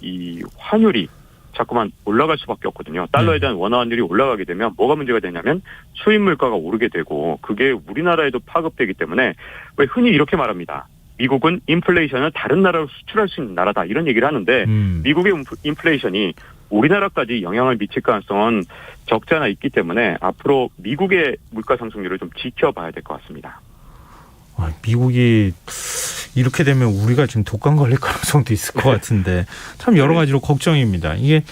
Speaker 6: 이 환율이 자꾸만 올라갈 수밖에 없거든요. 달러에 대한 원화 환율이 올라가게 되면 뭐가 문제가 되냐면 수입 물가가 오르게 되고 그게 우리나라에도 파급되기 때문에 왜 흔히 이렇게 말합니다. 미국은 인플레이션을 다른 나라로 수출할 수 있는 나라다 이런 얘기를 하는데 미국의 인플레이션이 우리나라까지 영향을 미칠 가능성은 적지 않아 있기 때문에 앞으로 미국의 물가 상승률을 좀 지켜봐야 될 것 같습니다.
Speaker 2: 미국이 이렇게 되면 우리가 지금 독감 걸릴 가능성도 있을 것 같은데 참 여러 가지로 걱정입니다. 이게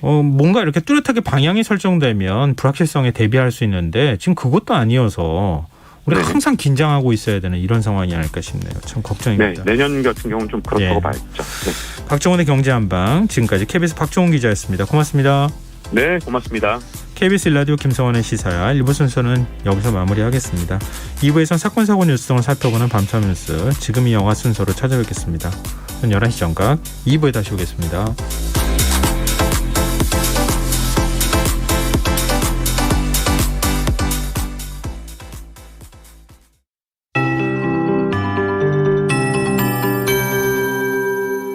Speaker 2: 뭔가 이렇게 뚜렷하게 방향이 설정되면 불확실성에 대비할 수 있는데 지금 그것도 아니어서 우리가 항상 긴장하고 있어야 되는 이런 상황이 아닐까 싶네요. 참 걱정입니다.
Speaker 6: 네, 내년 같은 경우는 좀 그렇다고 봐야죠. 네.
Speaker 2: 박정원의 경제한방 지금까지 KBS 박정원 기자였습니다. 고맙습니다.
Speaker 6: 네, 고맙습니다.
Speaker 2: KBS 일라디오 김성환의 시사야 1부 순서는 여기서 마무리하겠습니다. 2부에선 사건 사고 뉴스 등을 살펴보는 밤참 뉴스 지금이 영화 순서로 찾아뵙겠습니다. 저는 11시 정각 2부에 다시 오겠습니다.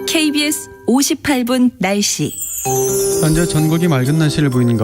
Speaker 7: KBS 58분 날씨.
Speaker 8: 현재 전국이 맑은 날씨를 보이는